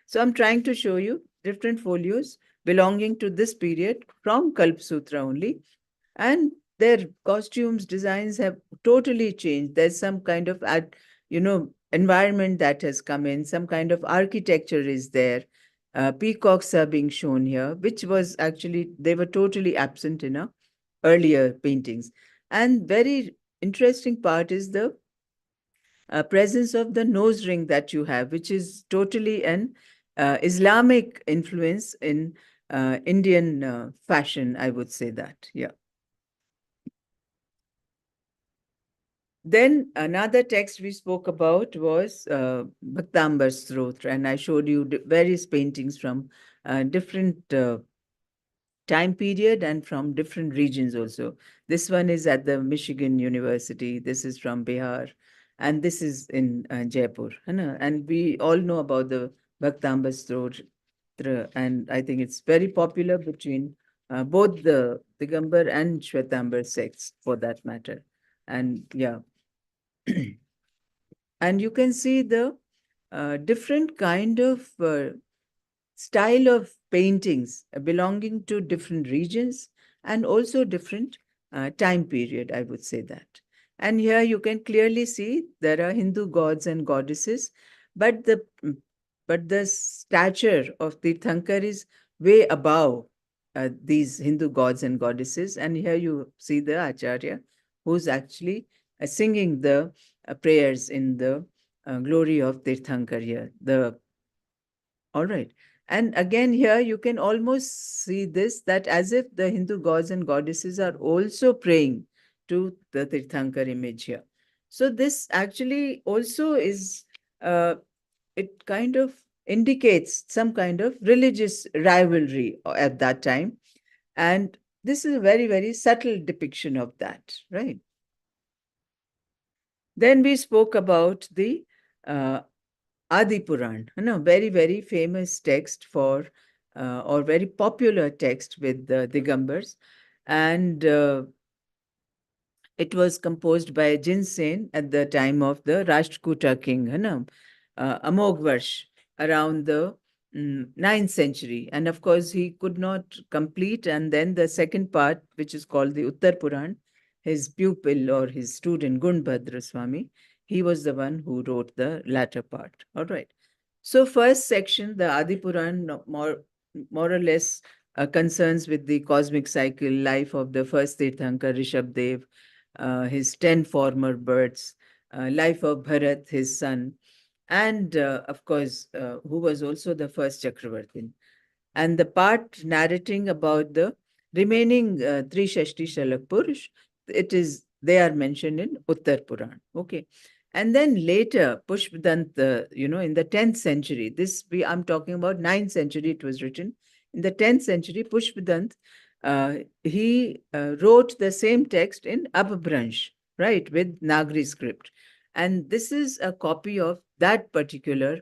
So I'm trying to show you different folios belonging to this period from Kalp Sutra only. And their costumes, designs have totally changed. There's some kind of, environment that has come in, some kind of architecture is there. Peacocks are being shown here, which was actually, they were totally absent in earlier paintings. And very interesting part is the presence of the nose ring that you have, which is totally an Islamic influence in Indian fashion, I would say that. Yeah. Then another text we spoke about was Bhaktambar Stotra, and I showed you various paintings from different time period and from different regions also. This one is at the Michigan University, this is from Bihar, and this is in Jaipur. And we all know about the Bhaktambar Stotra, and I think it's very popular between both the Digambar and Shwetambar sects for that matter. And yeah, and you can see the different kind of style of paintings belonging to different regions and also different time period, I would say that. And here you can clearly see there are Hindu gods and goddesses, but the stature of Tirthankar is way above these Hindu gods and goddesses. And here you see the Acharya who's actually singing the prayers in the glory of Tirthankar here. The All right. And again, here you can almost see this, that as if the Hindu gods and goddesses are also praying to the Tirthankar image here. So this actually also is, it kind of indicates some kind of religious rivalry at that time. And this is a very, very subtle depiction of that, right? Then we spoke about the uh, Adi Puran, very, very famous text for, or very popular text with the Digambars. And it was composed by Jinsen at the time of the Rashtrakuta king, Amogvarsh, around the 9th century. And of course, he could not complete. And then the second part, which is called the Uttar Puran, his pupil or his student, Gunbhadra Swami, he was the one who wrote the latter part. All right. So first section, the Adi Puran, more or less concerns with the cosmic cycle, life of the first Tirthankar, Rishabdev, his 10 former births, life of Bharat, his son, and of course, who was also the first Chakravartin. And the part narrating about the remaining Trishashti Shalak Purush, they are mentioned in Uttar Puran. Okay. And then later, Pushpadant, in the 10th century, I'm talking about 9th century, it was written. In the 10th century, Pushpadant, he wrote the same text in Abhransh, right, with Nagari script. And this is a copy of that particular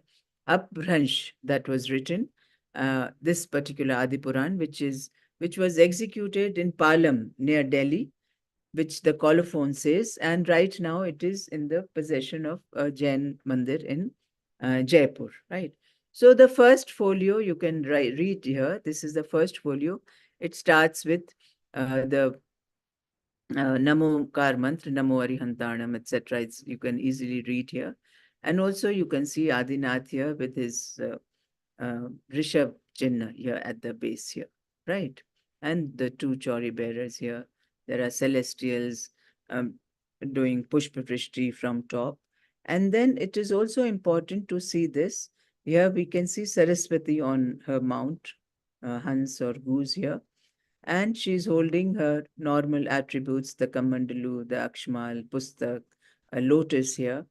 Abhransh that was written, this particular Adi Puran, which was executed in Palam near Delhi, which the colophon says, and right now it is in the possession of a Jain Mandir in Jaipur, right? So the first folio you can read here. This is the first folio. It starts with the Namo Kar Mantra, Namo Arihantanam, etc. You can easily read here. And also you can see Adinath here with his Rishabh Chinna here at the base here, right? And the two Chauri bearers here. There are celestials um, doing Pushpa Prishti from top. And then it is also important to see this. Here we can see Saraswati on her mount, Hans or goose here. And she's holding her normal attributes, the Kamandalu, the Akshmal, Pustak, a lotus here.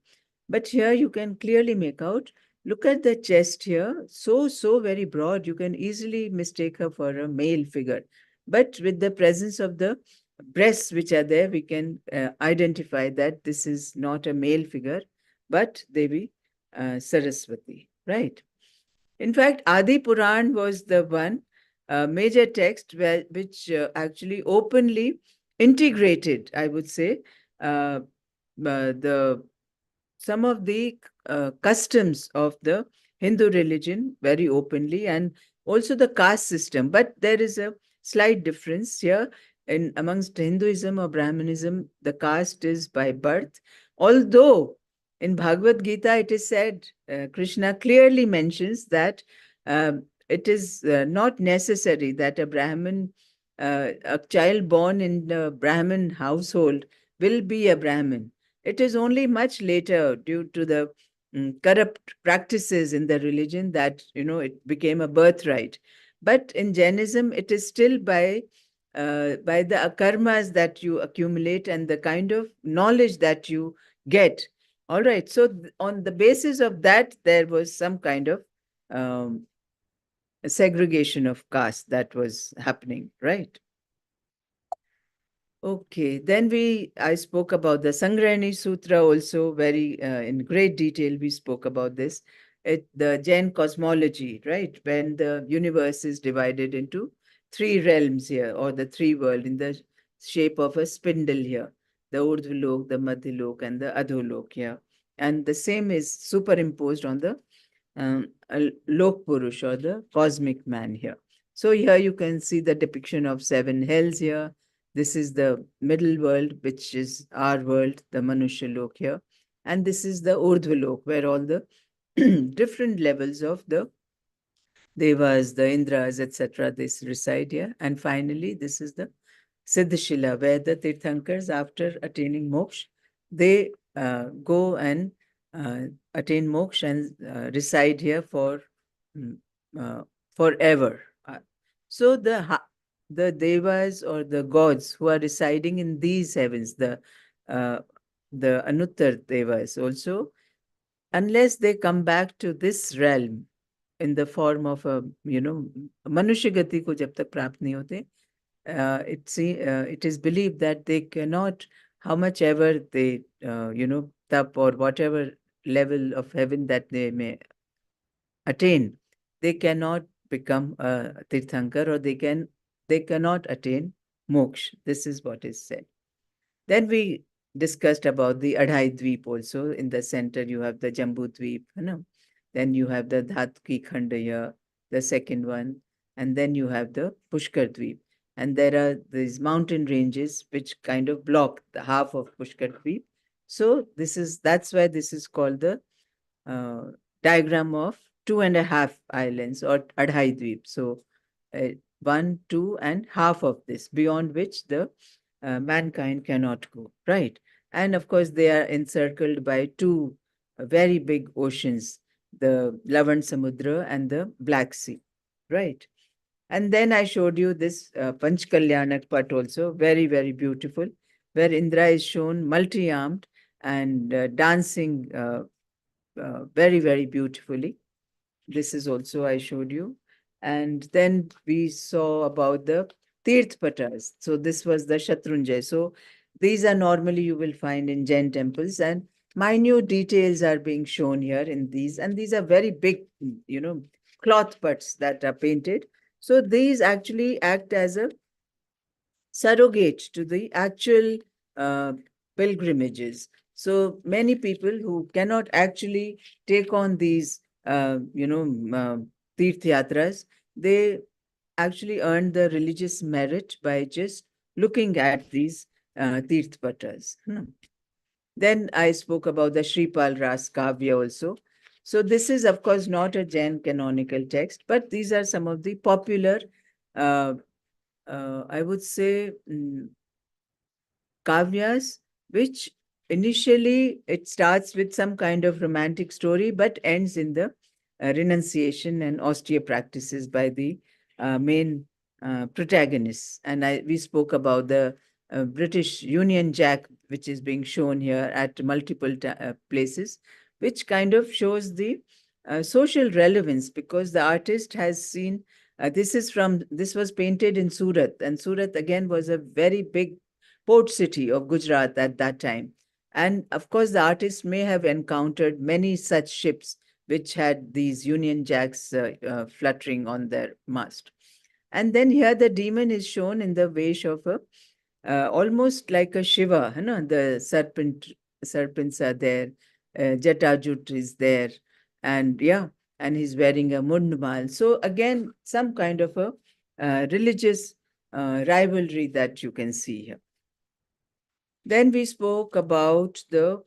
But here you can clearly make out, look at the chest here, so very broad, you can easily mistake her for a male figure. But with the presence of the breasts which are there, we can identify that this is not a male figure, but Devi Saraswati, right? In fact, Adi Puran was the one major text which actually openly integrated, I would say, the some of the customs of the Hindu religion very openly, and also the caste system. But there is a slight difference here in amongst Hinduism or Brahmanism. The caste is by birth, although in Bhagavad Gita it is said, Krishna clearly mentions that it is not necessary that a child born in a Brahmin household will be a Brahmin. It is only much later, due to the corrupt practices in the religion, that it became a birthright. But in Jainism, it is still by the karmas that you accumulate and the kind of knowledge that you get. All right. So on the basis of that, there was some kind of um, segregation of caste that was happening, right? Okay, then I spoke about the Sangrahani Sutra also very in great detail. We spoke about this. The Jain cosmology, right? When the universe is divided into three realms here, or the three world in the shape of a spindle here, the Urdhvalok, the Madhyalok, and the Adholok here. And the same is superimposed on the Lok Purush, or the cosmic man here. So here you can see the depiction of seven hells here. This is the middle world, which is our world, the Manushya Lok here. And this is the Urdhva Lok, where all the different levels of the Devas, the Indras, etc., this reside here. And finally, this is the Siddhashila, where the Tirthankars, after attaining moksha, they go and attain moksha and reside here for uh, forever. So the devas or the gods who are residing in these heavens, uh, the Anuttar devas also, unless they come back to this realm in the form of a, मनुष्य गति को जब तक प्राप्त नहीं होते, it is believed that they cannot, how much ever they, tap or whatever level of heaven that they may attain, they cannot become a Tirthankar, or they cannot attain moksha. This is what is said. Then we discussed about the Adhai Dweep also. In the center, you have the Jambu Dweep, you know. Then you have the Dhatki Khandaya, the second one. And then you have the Pushkar Dweep. And there are these mountain ranges which kind of block the half of Pushkar Dweep. So that's why this is called the uh, diagram of 2.5 islands, or Adhai Dweep. So one, two, and half of this, beyond which the mankind cannot go, right? And of course, they are encircled by two very big oceans, the Lavan Samudra and the Black Sea, right? And then I showed you this Panch Kalyanak Pat also, very, very beautiful, where Indra is shown multi-armed and dancing very, very beautifully. This is also I showed you. And then we saw about the Tirth Patas. So this was the Shatrunjay. So these are normally you will find in Jain temples, and minute details are being shown here in these. And these are very big, cloth putts that are painted. So these actually act as a surrogate to the actual uh, pilgrimages. So many people who cannot actually take on these, Tirth Yatras, they actually earn the religious merit by just looking at these Tirth Patras. Then I spoke about the Shripal Ras Kavya also. So this is, of course, not a Jain canonical text, but these are some of the popular, uh, I would say, kavyas, which initially it starts with some kind of romantic story, but ends in the renunciation and austere practices by the main protagonists. And we spoke about the British Union Jack, which is being shown here at multiple places, which kind of shows the social relevance, because the artist has seen this was painted in Surat, and Surat again was a very big port city of Gujarat at that time. And of course, the artist may have encountered many such ships which had these Union Jacks fluttering on their mast. And then here the demon is shown in the vesh of a almost like a Shiva, the serpents are there, Jatajut is there, and yeah, and he's wearing a mundmal. So again, some kind of a religious rivalry that you can see here. Then we spoke about the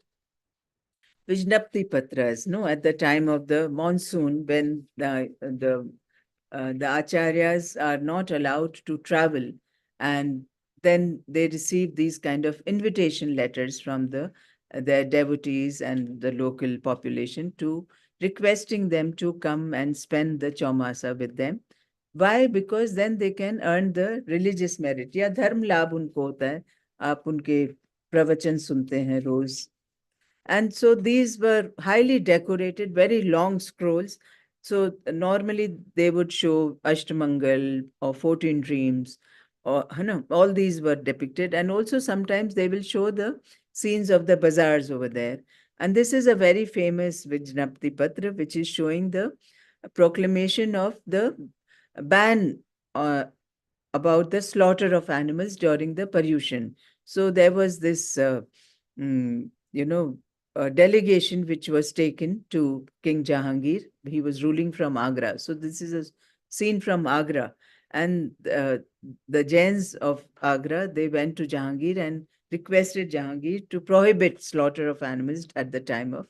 Vijnapti Patras, no, at the time of the monsoon, when the acharyas are not allowed to travel, and then they receive these kind of invitation letters from their devotees and the local population, to requesting them to come and spend the Chaumasa with them. Why? Because then they can earn the religious merit. या धर्म लाभ उनको होता है, आप उनके प्रवचन सुनते हैं रोज. And so these were highly decorated, very long scrolls. So normally they would show Ashtamangal or 14 Dreams, or all these were depicted. And also sometimes they will show the scenes of the bazaars over there. And this is a very famous Vijnapti Patra, which is showing the proclamation of the ban about the slaughter of animals during the Paryushan. So there was this, a delegation which was taken to King Jahangir. He was ruling from Agra. So this is a scene from Agra. And the Jains of Agra, they went to Jahangir and requested Jahangir to prohibit slaughter of animals at the time of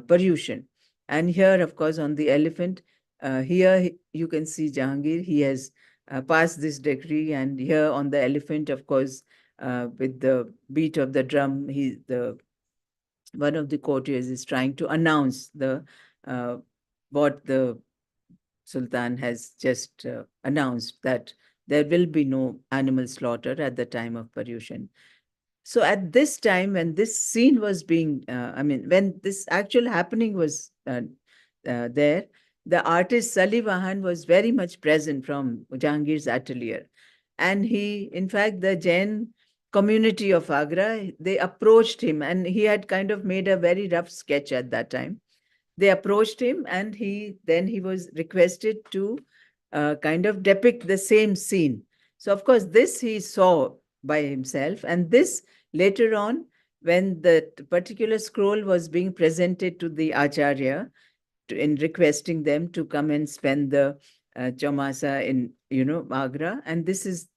Paryushan. And here, of course, on the elephant, here you can see Jahangir. He has passed this decree, and here on the elephant, of course, with the beat of the drum, one of the courtiers is trying to announce what the Sultan has just announced that there will be no animal slaughter at the time of Paryushan. So at this time, when this scene was being, when this actual happening was there, the artist Salivahan was very much present from Jahangir's atelier. And he, in fact, the Jain community of Agra, they approached him, and he had kind of made a very rough sketch at that time. They approached him, and he was requested to kind of depict the same scene. So of course this he saw by himself, and this later on, when the particular scroll was being presented to the acharya in requesting them to come and spend the Chaumasa in Agra, and this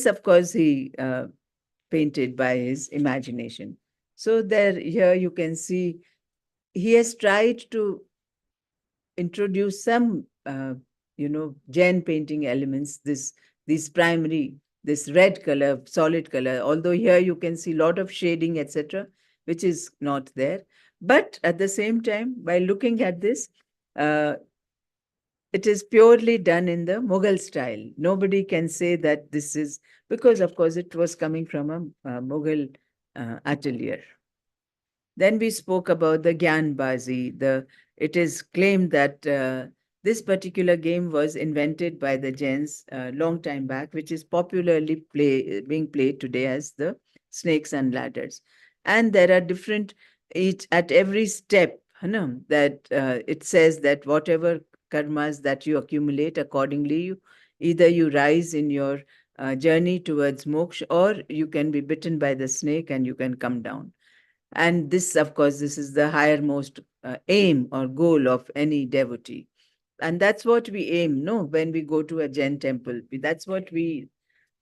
of course he painted by his imagination. So here you can see he has tried to introduce some Jain painting elements, these primary, this red color, solid color, although here you can see a lot of shading, etc., which is not there. But at the same time, by looking at this, it is purely done in the Mughal style. Nobody can say that this is, because of course it was coming from a Mughal atelier. Then we spoke about the Gyanbazi. It is claimed that this particular game was invented by the Jains long time back, which is popularly being played today as the snakes and ladders. And there are different, at every step, that it says that whatever karmas that you accumulate, accordingly, either you rise in your journey towards moksha, or you can be bitten by the snake and you can come down. And this, of course, this is the highermost aim or goal of any devotee. And that's what we aim, no, when we go to a Jain temple. That's what we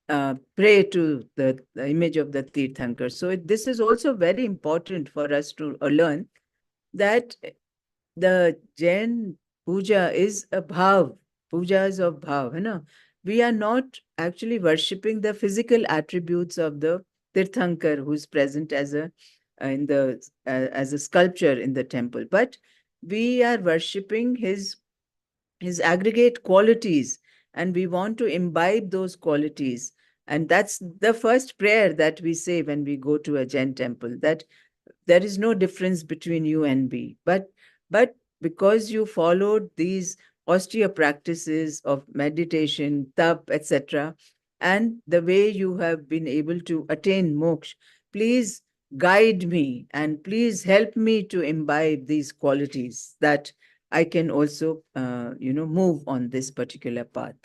pray to the image of the Tirthankar. So this is also very important for us to learn that the Jain puja is a bhav. Puja is of bhav. We are not actually worshipping the physical attributes of the Tirthankar who's present as a sculpture in the temple, but we are worshipping his aggregate qualities, and we want to imbibe those qualities. And that's the first prayer that we say when we go to a Jain temple, that there is no difference between you and me, but because you followed these austere practices of meditation, tap, etc., and the way you have been able to attain moksha, please guide me and please help me to imbibe these qualities, that I can also move on this particular path.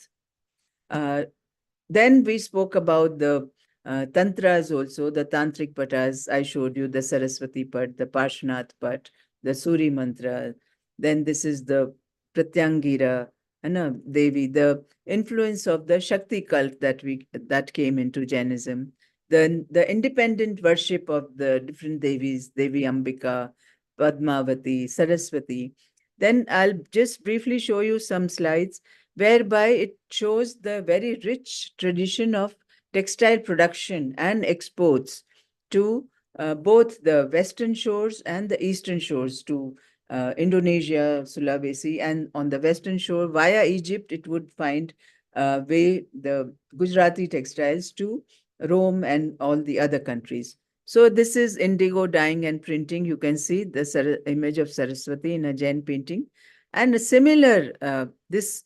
Then we spoke about the tantras also, the tantric patas. I showed you the Saraswati pat, the Parshvanath pat, the Suri mantra. Then this is the Pratyangira, Devi, the influence of the Shakti cult that came into Jainism. The independent worship of the different Devis, Devi Ambika, Padmavati, Saraswati. Then I'll just briefly show you some slides whereby it shows the very rich tradition of textile production and exports to both the western shores and the eastern shores, to Indonesia, Sulawesi, and on the western shore via Egypt, it would find way the Gujarati textiles to Rome and all the other countries. So this is indigo dyeing and printing. You can see the image of Saraswati in a Jain painting. And a similar, this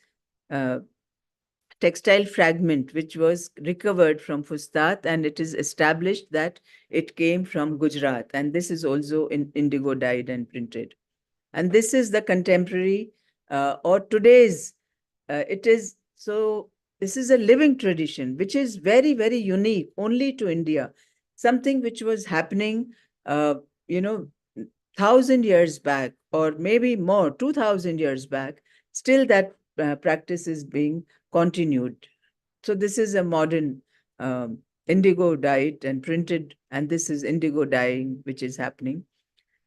textile fragment, which was recovered from Fustat, and it is established that it came from Gujarat. And this is also in indigo dyed and printed. And this is the contemporary or today's, this is a living tradition, which is very, very unique only to India. Something which was happening, 1,000 years back, or maybe more, 2,000 years back, still that practice is being continued. So this is a modern indigo dyed and printed, and this is indigo dyeing, which is happening.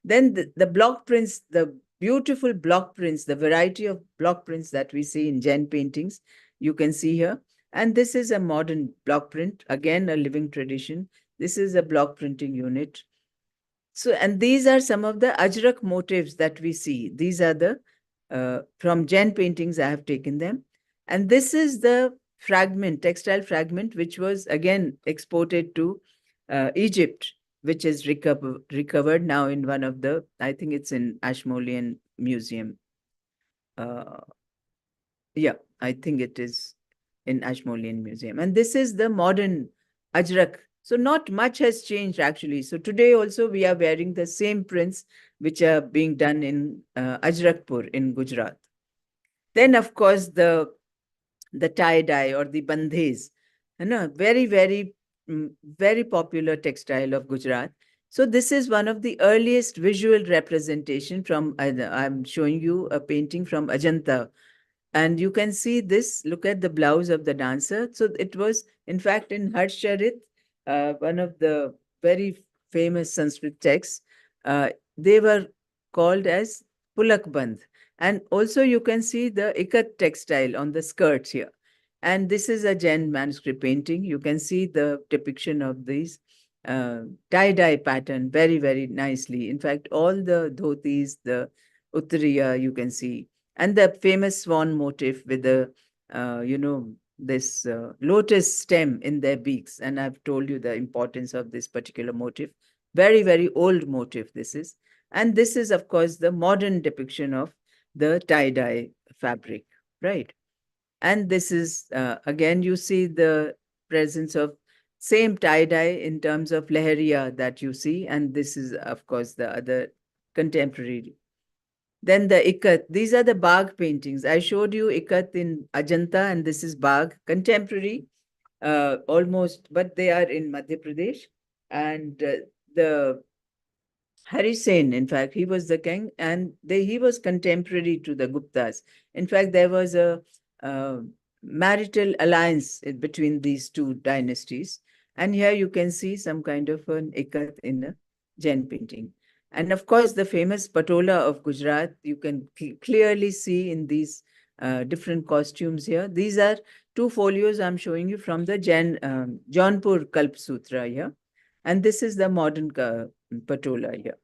Then the block prints, the beautiful block prints, the variety of block prints that we see in Jain paintings, you can see here. And this is a modern block print, again, a living tradition. This is a block printing unit. So, and these are some of the Ajrak motifs that we see. These are the from Jain paintings, I have taken them. And this is the fragment, textile fragment, which was again exported to Egypt, which is recovered now in one of the, I think it's in Ashmolean Museum. Uh, yeah, I think it is in Ashmolean Museum. And this is the modern Ajrak. So not much has changed actually. So today also we are wearing the same prints which are being done in Ajrakpur in Gujarat. Then of course the tie-dye or the bandhes, very, very, very popular textile of Gujarat. So this is one of the earliest visual representation from, I'm showing you a painting from Ajanta. And you can see this, look at the blouse of the dancer. So it was, in fact, in Harsharit, one of the very famous Sanskrit texts, they were called as Pulakband. And also you can see the ikat textile on the skirts here. And this is a Jain manuscript painting. You can see the depiction of these tie-dye pattern very, very nicely. In fact, all the dhotis, the uttariya, you can see, and the famous swan motif with the, this lotus stem in their beaks. And I've told you the importance of this particular motif. Very, very old motif this is. And this is, of course, the modern depiction of the tie-dye fabric, right? And this is, again, you see the presence of same tie-dye in terms of lehariya that you see. And this is, of course, the other contemporary. Then the ikat, these are the Bagh paintings. I showed you ikat in Ajanta, and this is Bagh, contemporary, almost, but they are in Madhya Pradesh. And the Hari Sen, in fact, he was the king, and he was contemporary to the Guptas. In fact, there was a uh, marital alliance between these two dynasties. And here you can see some kind of an ikat in a Jain painting. And of course, the famous patola of Gujarat, you can clearly see in these different costumes here. These are two folios I'm showing you from the Jain Jaunpur Kalp Sutra here. And this is the modern patola here.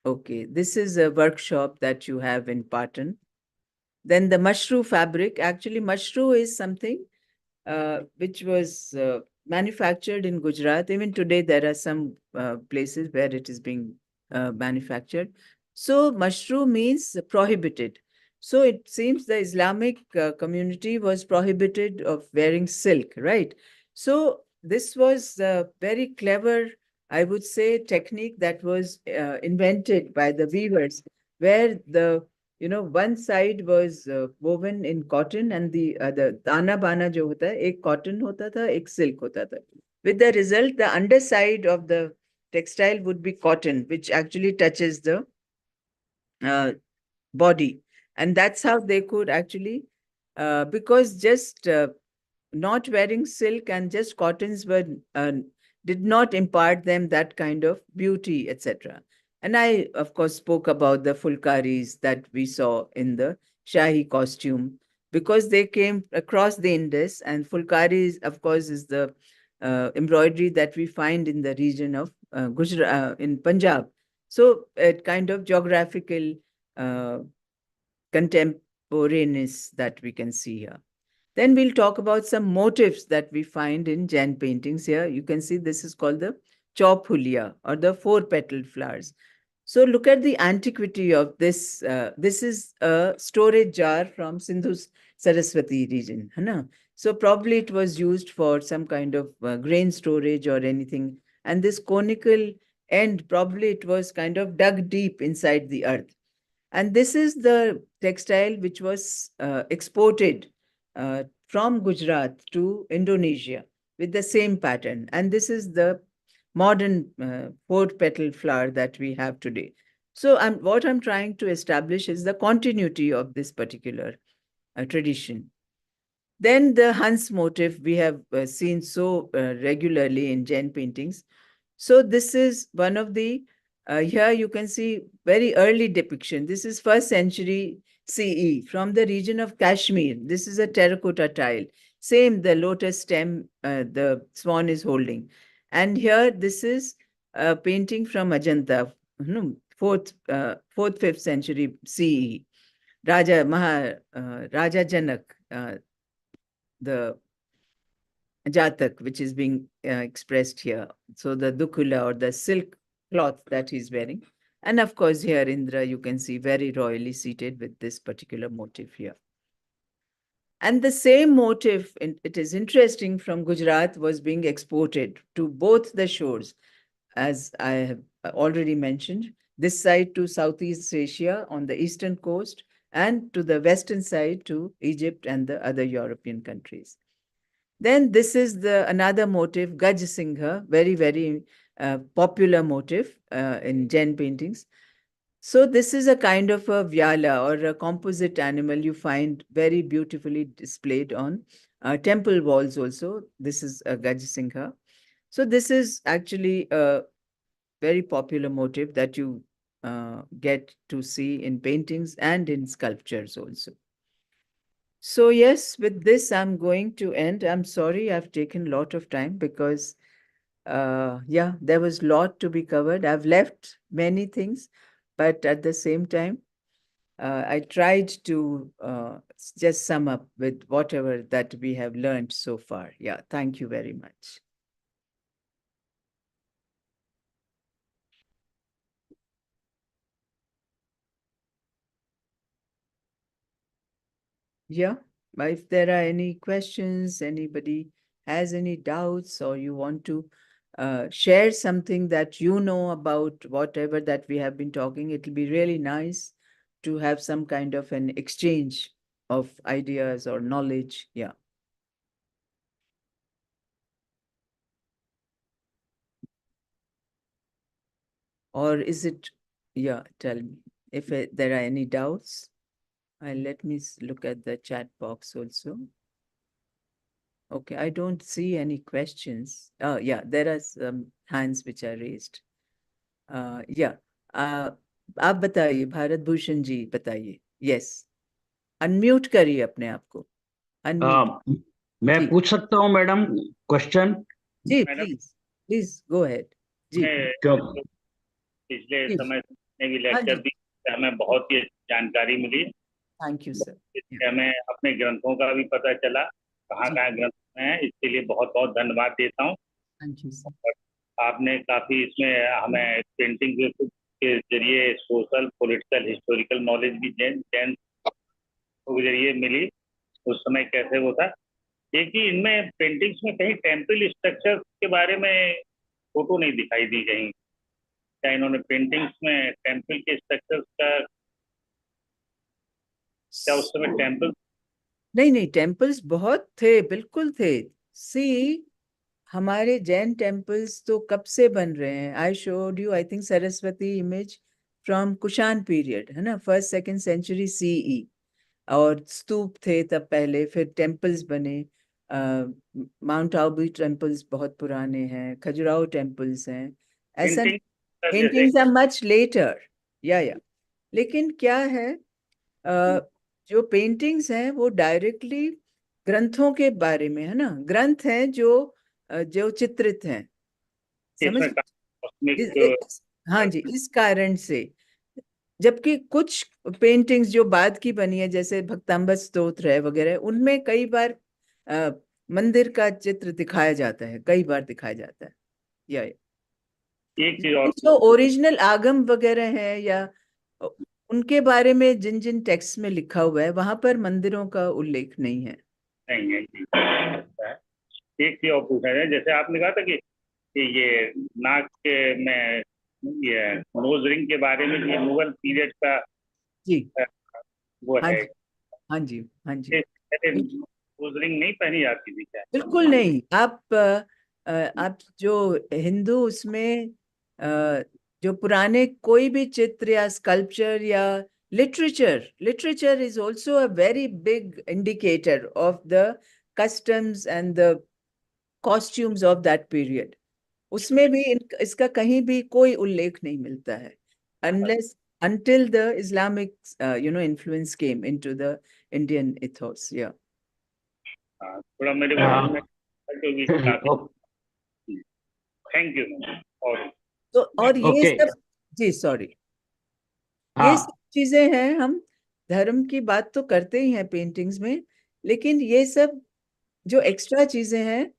Okay, this is a workshop that you have in Patan. Then the mushroom fabric, actually mushroom is something which was manufactured in Gujarat. Even today, there are some places where it is being manufactured. So mushroom means prohibited. So it seems the Islamic community was prohibited of wearing silk, right? So this was a very clever, I would say, technique that was invented by the weavers, where the one side was woven in cotton and the other ताना बाना जो होता है एक cotton होता था एक silk होता था. With the result, the underside of the textile would be cotton, which actually touches the body, and that's how they could actually, because just not wearing silk and just cottons were did not impart them that kind of beauty, etc. And I, of course, spoke about the fulkaris that we saw in the Shahi costume because they came across the Indus, and fulkaris, of course, is the embroidery that we find in the region of Gujarat, in Punjab. So, a kind of geographical contemporaneous that we can see here. Then we'll talk about some motifs that we find in Jain paintings here. You can see this is called the chaupulia or the four-petaled flowers. So look at the antiquity of this. This is a storage jar from Sindhu Saraswati region. Hai. So probably it was used for some kind of grain storage or anything. And this conical end, probably it was kind of dug deep inside the earth. And this is the textile which was exported from Gujarat to Indonesia with the same pattern. And this is the modern four-petal flower that we have today. So what I'm trying to establish is the continuity of this particular tradition. Then the Hans motif we have seen so regularly in Jain paintings. So this is one of the, here you can see very early depiction. This is 1st century CE from the region of Kashmir. This is a terracotta tile. Same, the lotus stem the swan is holding. And here this is a painting from Ajanta, 4th, 5th century CE. Raja Janak, the Jatak, which is being expressed here. So the dukula or the silk cloth that he's wearing. And of course, here Indra, you can see very royally seated with this particular motif here. And the same motif, it is interesting, from Gujarat was being exported to both the shores, as I have already mentioned, this side to Southeast Asia on the eastern coast, and to the western side to Egypt and the other European countries. Then this is another motif, Gaj Singha, very, very popular motif in Jain paintings. So this is a kind of a vyala or a composite animal you find very beautifully displayed on temple walls also. This is a Gaj Singha. So this is actually a very popular motif that you get to see in paintings and in sculptures also. So yes, with this, I'm going to end. I'm sorry I've taken a lot of time because, yeah, there was a lot to be covered. I've left many things, but at the same time, I tried to just sum up with whatever that we have learned so far. Yeah, thank you very much. Yeah, but if there are any questions, anybody has any doubts, or you want to share something that you know about whatever that we have been talking, it'll be really nice to have some kind of an exchange of ideas or knowledge. Yeah. Or is it, yeah, tell me if there are any doubts. Let me look at the chat box also. Okay, I don't see any questions. Oh, yeah, there are some hands which are raised. Yeah, आप बताइए, भारत भूषण जी बताइए. Yes, unmute करिए अपने आप को. Unmute. मैं जी पूछ सकता हूँ मैडम क्वेश्चन? जी, मैडम, प्लीज गो अहेड. जी क्यों? पिछले प्लीज. समय ने भी हाँ लेक्चर जी, दी, हमें बहुत ही जानकारी मिली। Thank you sir. इससे हमें अपने ग्रंथों का भी पता चला, कहाँ जी, कहाँ ग्रंथ हैं। इसके लिए बहुत बहुत धन्यवाद देता हूँ। Thank you sir. और आपने काफी इसमें हमें पेंटिंग के जरिए सोशल, पॉलिटिकल, हिस्टोरिकल नॉलेज भी जैन जैन के जरिए मिली। उस समय कैसे वो था, एक ही इनमें पेंटिंग्स में कहीं टेम्पल स्ट्रक्चर के बारे में फोटो नहीं दिखाई दी कहीं। क्या इन्होंने पेंटिंग्स में टेम्पल के स्ट्रक्चर्स का, क्या उस समय टेम्पल? नहीं नहीं, टेम्पल्स बहुत थे, बिल्कुल थे. सी, हमारे जैन टेम्पल्स तो कब से बन रहे हैं. I showed you, I think, Saraswati image from Kushan period, है ना, 1st-2nd century CE. और स्तूप थे तब पहले, फिर टेम्पल्स बने. माउंट आबू टेम्पल्स बहुत पुराने हैं, खजुराहो टेम्पल्स हैं. ऐसा पेंटिंग जैसे पेंटिंग्स आर मच लेटर. या लेकिन क्या है, जो पेंटिंग्स हैं वो डायरेक्टली ग्रंथों के बारे में है ना. ग्रंथ हैं जो चित्रित हैं, समझ. इसमें कॉस्मिक हाँ जी, इस कारण से. जबकि कुछ पेंटिंग्स जो बाद की बनी है, जैसे भक्तांबर स्तोत्र है वगैरह, उनमें कई बार मंदिर का चित्र दिखाया जाता है, कई बार दिखाया जाता है. या एक चीज और जो ओरिजिनल आगम वगैरह है, या उनके बारे में जिन जिन टेक्स्ट में लिखा हुआ है, वहां पर मंदिरों का उल्लेख नहीं है. नहीं है। एक चीज और पूछना है, जैसे आपने कहा था कि ये नाक के में ये नोज रिंग के बारे में, ये मुगल पीरियड का जी, वो हाँ है। जी, हाँ जी, हाँ जी. पहले नोज रिंग नहीं पहनी जाती थी क्या? बिल्कुल नहीं. आप जो हिंदू उसमें जो पुराने कोई भी चित्र या स्कल्पचर या literature is also a very big indicator of the customs and the costumes of that period. उसमें भी इसका कहीं भी कोई उल्लेख नहीं मिलता है, unless until the Islamic influence came into the Indian ethos. Yeah. हाँ, थोड़ा मेरे को क्योंकि काफी। Thank you ma'am. तो और ये ओके. सब, जी सॉरी, ये हाँ, सब चीजें हैं. हम धर्म की बात तो करते ही हैं पेंटिंग्स में, लेकिन ये सब जो एक्स्ट्रा चीजें हैं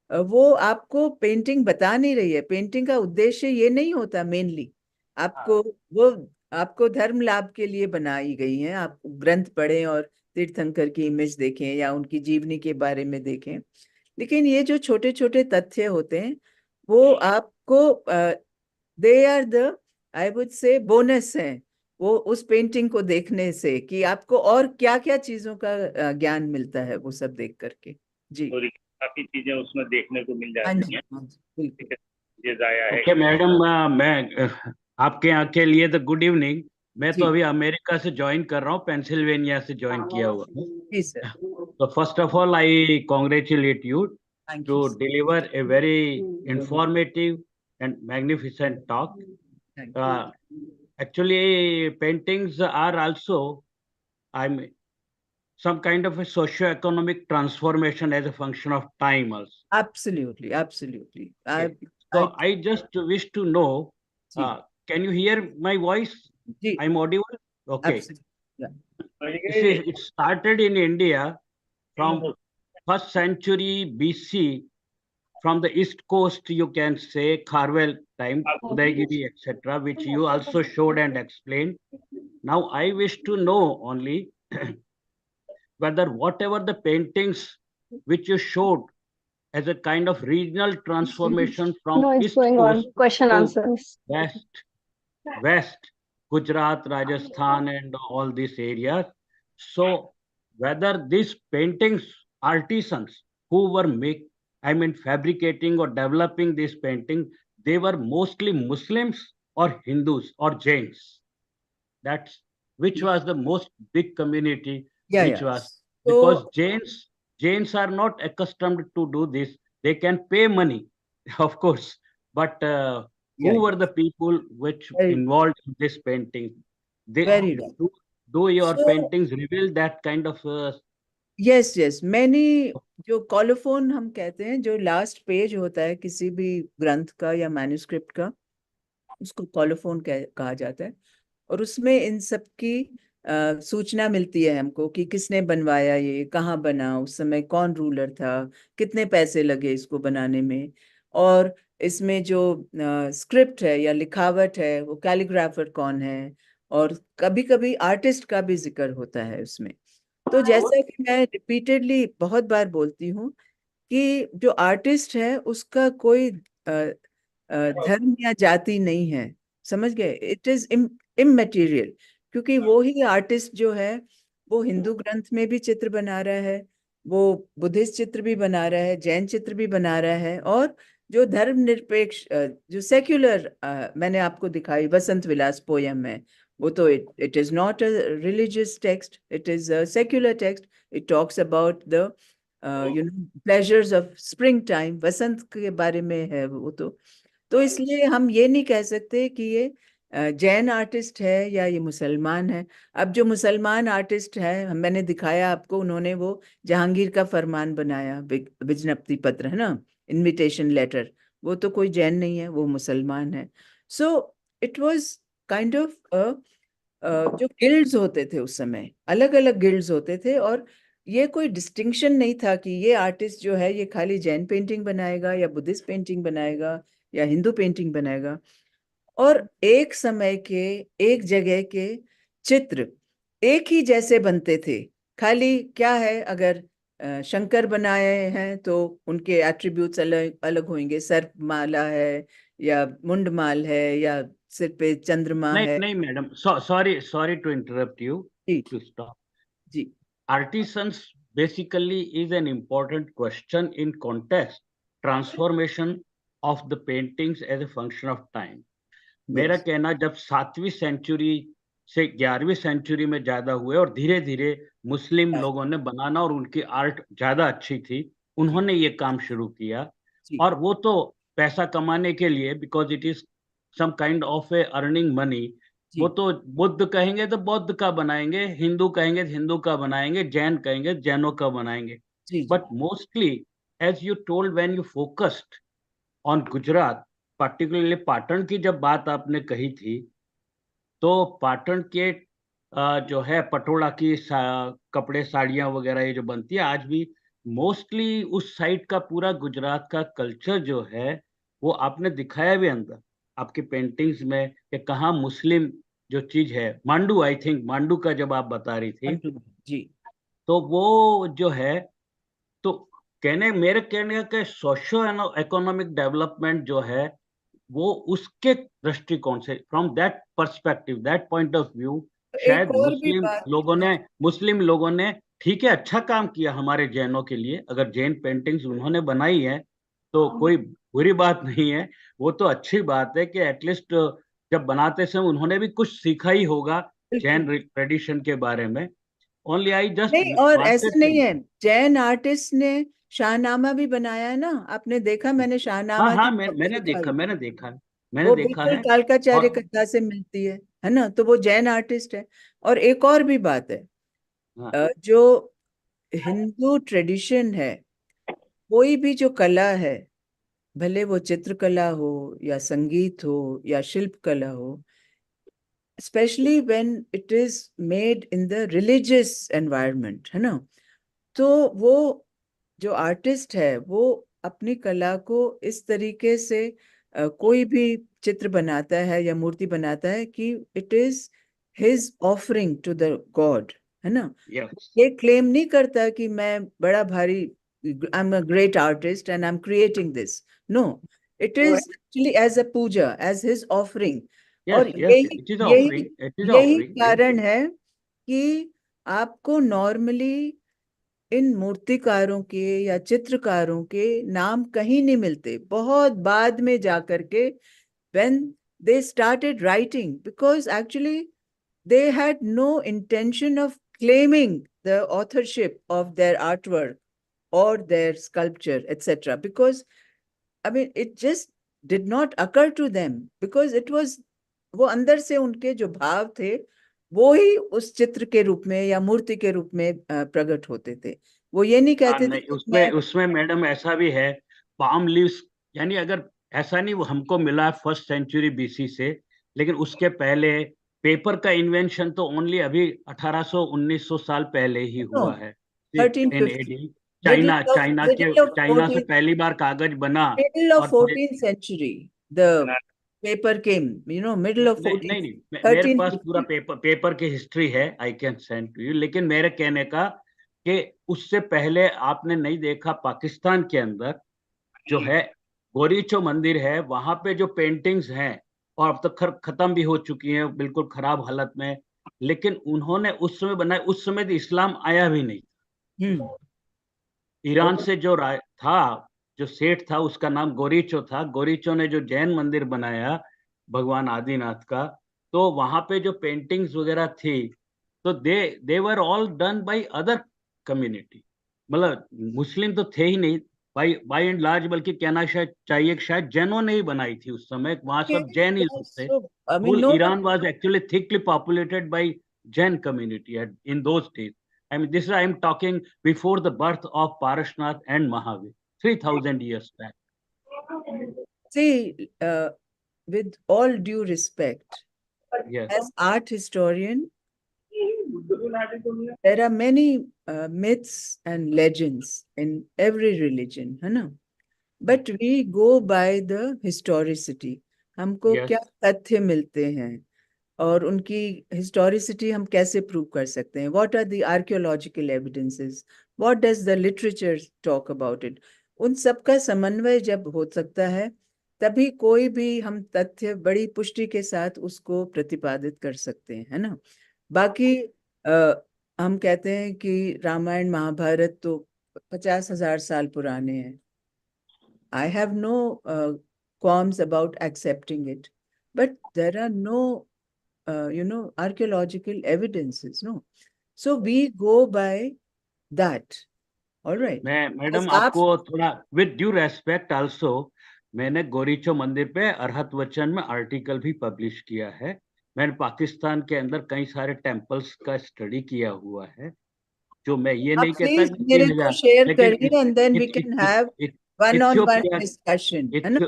वो आपको पेंटिंग बता नहीं रही है। पेंटिंग का उद्देश्य ये नहीं होता मेनली आपको, वो आपको धर्म लाभ के लिए बनाई गई है। आप ग्रंथ पढ़ें और तीर्थंकर की इमेज देखें या उनकी जीवनी के बारे में देखें, लेकिन ये जो छोटे छोटे तथ्य होते हैं वो आपको they are the, I would say, bonus है वो उस पेंटिंग को देखने से, कि आपको और क्या क्या चीजों का ज्ञान मिलता है वो सब देख करके। जी और काफी चीजें उसमें देखने को मिल हाँ जाती जी हैं। हाँ जी बिल्कुल। ये जाया है ओके मैडम, मैं आपके यहाँ के लिए तो गुड इवनिंग। मैं तो जी अभी अमेरिका से ज्वाइन कर रहा हूँ, पेंसिल्वेनिया से ज्वाइन किया हुआ हूँ। जी सर, तो first of all I congratulate you thank you, to deliver a very informative and magnificent talk. Thank you. Actually, paintings are also, I mean, some kind of a socio-economic transformation as a function of time also. Absolutely, absolutely. Okay. I, So I just wish to know, जी can you hear my voice? जी, I'm audible? Okay. absolutely, yeah, You see, it started in India from first century BC, from the east coast, you can say Kharwell time, Udaygiri, etc., which you also showed and explained. Now I wish to know only whether whatever the paintings which you showed as a kind of regional transformation from No, it's east going coast on. Question to answers. west, Gujarat, Rajasthan, and all these areas. So whether these paintings, artisans who were fabricating or developing this painting, they were mostly Muslims or Hindus or Jains. That's which was the most big community, yeah, which yeah. was because So Jains are not accustomed to do this. They can pay money, of course, but yeah, who yeah, were the people which very, involved in this painting? They very right. do your So paintings reveal that kind of yes yes, मैंने जो कॉलोफोन हम कहते हैं, जो last page होता है किसी भी ग्रंथ का या मैन्युस्क्रिप्ट का, उसको कॉलोफोन कहा जाता है। और उसमें इन सब की सूचना मिलती है हमको कि किसने बनवाया, ये कहाँ बना, उस समय कौन रूलर था, कितने पैसे लगे इसको बनाने में, और इसमें जो स्क्रिप्ट है या लिखावट है वो कैलीग्राफर कौन है, और कभी कभी आर्टिस्ट का भी जिक्र होता है उसमें। तो जैसा कि मैं रिपीटेडली बहुत बार बोलती हूँ कि जो आर्टिस्ट है उसका कोई धर्म या जाति नहीं है, समझ गए? इट इज इममेटीरियल, क्योंकि वो ही आर्टिस्ट जो है वो हिंदू ग्रंथ में भी चित्र बना रहा है, वो बुद्धिस्ट चित्र भी बना रहा है, जैन चित्र भी बना रहा है, और जो धर्म निरपेक्ष जो सेक्युलर मैंने आपको दिखाई बसंत विलास पोयम है, वो तो it is not a religious text, it is a secular text. It talks about the pleasures of spring time, वसंत के बारे में है वो। तो इसलिए हम ये नहीं कह सकते कि ये जैन आर्टिस्ट है या ये मुसलमान है। अब जो मुसलमान आर्टिस्ट है, मैंने दिखाया आपको, उन्होंने वो जहांगीर का फरमान बनाया, विज्ञप्ति पत्र है ना, इनविटेशन लेटर, वो तो कोई जैन नहीं है, वो मुसलमान है। So it was kind of जो गिल्ड्स होते थे उस समय, अलग अलग गिल्ड्स होते थे, और ये कोई डिस्टिंक्शन नहीं था कि ये आर्टिस्ट जो है ये खाली जैन पेंटिंग बनाएगा या बुद्धिस्ट पेंटिंग बनाएगा या हिंदू पेंटिंग बनाएगा। और एक समय के, एक जगह के चित्र एक ही जैसे बनते थे। खाली क्या है, अगर शंकर बनाए हैं तो उनके एट्रीब्यूट्स अलग अलग होंगे, सर्प माला है या मुंडमाल है या सिर पे चंद्रमा नहीं है। नहीं madam, sorry to interrupt you, जी to stop. जी Artisans basically is an important question in context transformation of the paintings as a function of time. मेरा यस कहना, जब 7वीं सेंचुरी से 11वीं सेंचुरी में ज्यादा हुए और धीरे धीरे मुस्लिम लोगों ने बनाना, और उनकी आर्ट ज्यादा अच्छी थी, जी उन्होंने ये काम शुरू किया। जी और वो तो पैसा कमाने के लिए, because it is some kind of a earning money. वो जी तो बुद्ध कहेंगे तो बौद्ध का बनाएंगे, हिंदू कहेंगे तो हिंदू का बनाएंगे, जैन कहेंगे तो जैनों का बनाएंगे। जी जी but mostly, as you told, when you focused on Gujarat, particularly Patan की जब बात आपने कही थी, तो पाटन के जो है पटोला की कपड़े साड़ियाँ वगैरह ये जो बनती है आज भी, मोस्टली उस साइड का पूरा गुजरात का कल्चर जो है वो आपने दिखाया भी अंदर आपकी पेंटिंग्स में कि कहाँ मुस्लिम जो चीज है, मांडू, आई थिंक मांडू का जब आप बता रही थी, जी। तो वो जो है, तो मेरे कहने का सोशो इकोनॉमिक डेवलपमेंट जो है वो उसके दृष्टिकोण से, from that perspective, that point of view, एक शायद और भी बात, मुस्लिम लोगों ने ठीक है अच्छा काम किया हमारे जैनों के लिए। अगर जैन पेंटिंग्स उन्होंने बनाई है तो कोई बुरी बात नहीं है, वो तो अच्छी बात है कि एटलीस्ट जब बनाते समय उन्होंने भी कुछ सीखा ही होगा बिल्कुल। जैन ट्रेडिशन के बारे में। ओनली आई जस्ट नहीं, और ऐसा वांटेड नहीं टू। है, जैन आर्टिस्ट ने शाहनामा भी बनाया है ना, आपने देखा? मैंने हाँ शाहनामा की हाँ, कॉपी दिखाई, मैंने वो देखा बिल्कुल है। कालकाचार्य और कथा से मिलती है ना, तो वो जैन आर्टिस्ट है। और एक और भी बात है, हाँ, जो हिंदू ट्रेडिशन है, कोई भी जो कला है, भले वो चित्रकला हो या संगीत हो या शिल्प कला हो, specially when it is made in the religious environment, है ना, तो वो जो आर्टिस्ट है वो अपनी कला को इस तरीके से कोई भी चित्र बनाता है या मूर्ति बनाता है कि it is his offering to the god, है ना। यस, ये क्लेम नहीं करता कि मैं बड़ा भारी, I am a great artist and I am creating this. No, it तो is actually as a puja, as his offering. और यस, यस, यही इट इज यही ऑफरिंग, इट इज यही ऑफरिंग, यस। कारण है कि आपको नॉर्मली इन मूर्तिकारों के या चित्रकारों के नाम कहीं नहीं मिलते, बहुत बाद में जाकर के, when they started writing, because actually they had no intention of claiming the authorship of their artwork or their sculpture, etc., because I mean it just did not occur to them, because it was, वो अंदर से उनके जो भाव थे वो ही उस चित्र के रूप में या मूर्ति के रूप में प्रकट होते थे। वो ये नहीं हाँ, कहते थे नहीं, कि उसमें मैं, उसमें मैडम ऐसा भी है, पाम लीव्स, यानी अगर ऐसा नहीं वो हमको मिला फर्स्ट सेंचुरी बीसी से, लेकिन उसके पहले पेपर का इन्वेंशन तो ओनली अभी 1800-1900 साल पहले ही नो, हुआ है, इन 1350, एडी। चाइना चाइना के middle of चाइना से 14th, पहली बार कागज बना। middle of और फिर 14th century the paper came, middle of नहीं नहीं 14th, नहीं, मेरे पास पूरा 1350। पेपर की हिस्ट्री है, I can send to you. लेकिन मेरे कहने का कि उससे पहले आपने नहीं देखा पाकिस्तान के अंदर जो है गोरीचो मंदिर है, वहां पे जो पेंटिंग्स हैं और अब तक खत्म भी हो चुकी हैं बिल्कुल खराब हालत में, लेकिन उन्होंने उस समय बनाए, उस समय तो इस्लाम आया भी नहीं। हम्म। ईरान से जो था, जो सेठ था उसका नाम गोरीचो था, गोरीचो ने जो जैन मंदिर बनाया भगवान आदिनाथ का, तो वहां पे जो पेंटिंग्स वगैरह थी, तो they were all done by other community, मतलब मुस्लिम तो थे ही नहीं बाय एंड लार्ज, बल्कि कहना शायद चाहिए कि शायद जैनों ने ही बनाई थी उस समय, वहां सब जैन ही लोग थे। So, I mean, whole no one, Iran was actually thickly populated by Jain community in those days. I mean, this I am talking before the birth of Parashnath and Mahavir, 3000 years back. see, with all due respect, Yes, as art historian, there are many myths and legends in every religion, है ना? But we go by the historicity. हमको yes. क्या तथ्य मिलते हैं और उनकी historicity हम कैसे प्रूव कर सकते हैं? What are the archaeological evidences? What does the literature talk about it? उन सब का समन्वय जब हो सकता है, तभी कोई भी हम तथ्य बड़ी पुष्टि के साथ उसको प्रतिपादित कर सकते हैं, है ना। बाकी हम कहते हैं कि रामायण महाभारत तो 50,000 साल पुराने हैं। I have no qualms about accepting it, but there are no archaeological evidences, no. So we go by that. All right. मैं As मैडम आप, आपको थोड़ा विद ड्यू रेस्पेक्ट आल्सो, मैंने गोरीचो मंदिर पे अरहत वचन में आर्टिकल भी पब्लिश किया है। मैंने पाकिस्तान के अंदर कई सारे टेम्पल्स का स्टडी किया हुआ है, जो मैं ये आप नहीं कहता प्लीज कि मेरे को 3000, शेयर लेकिन करिए and then we इत, can इत, have इत, one-on-one इथियोपिया discussion, है ना?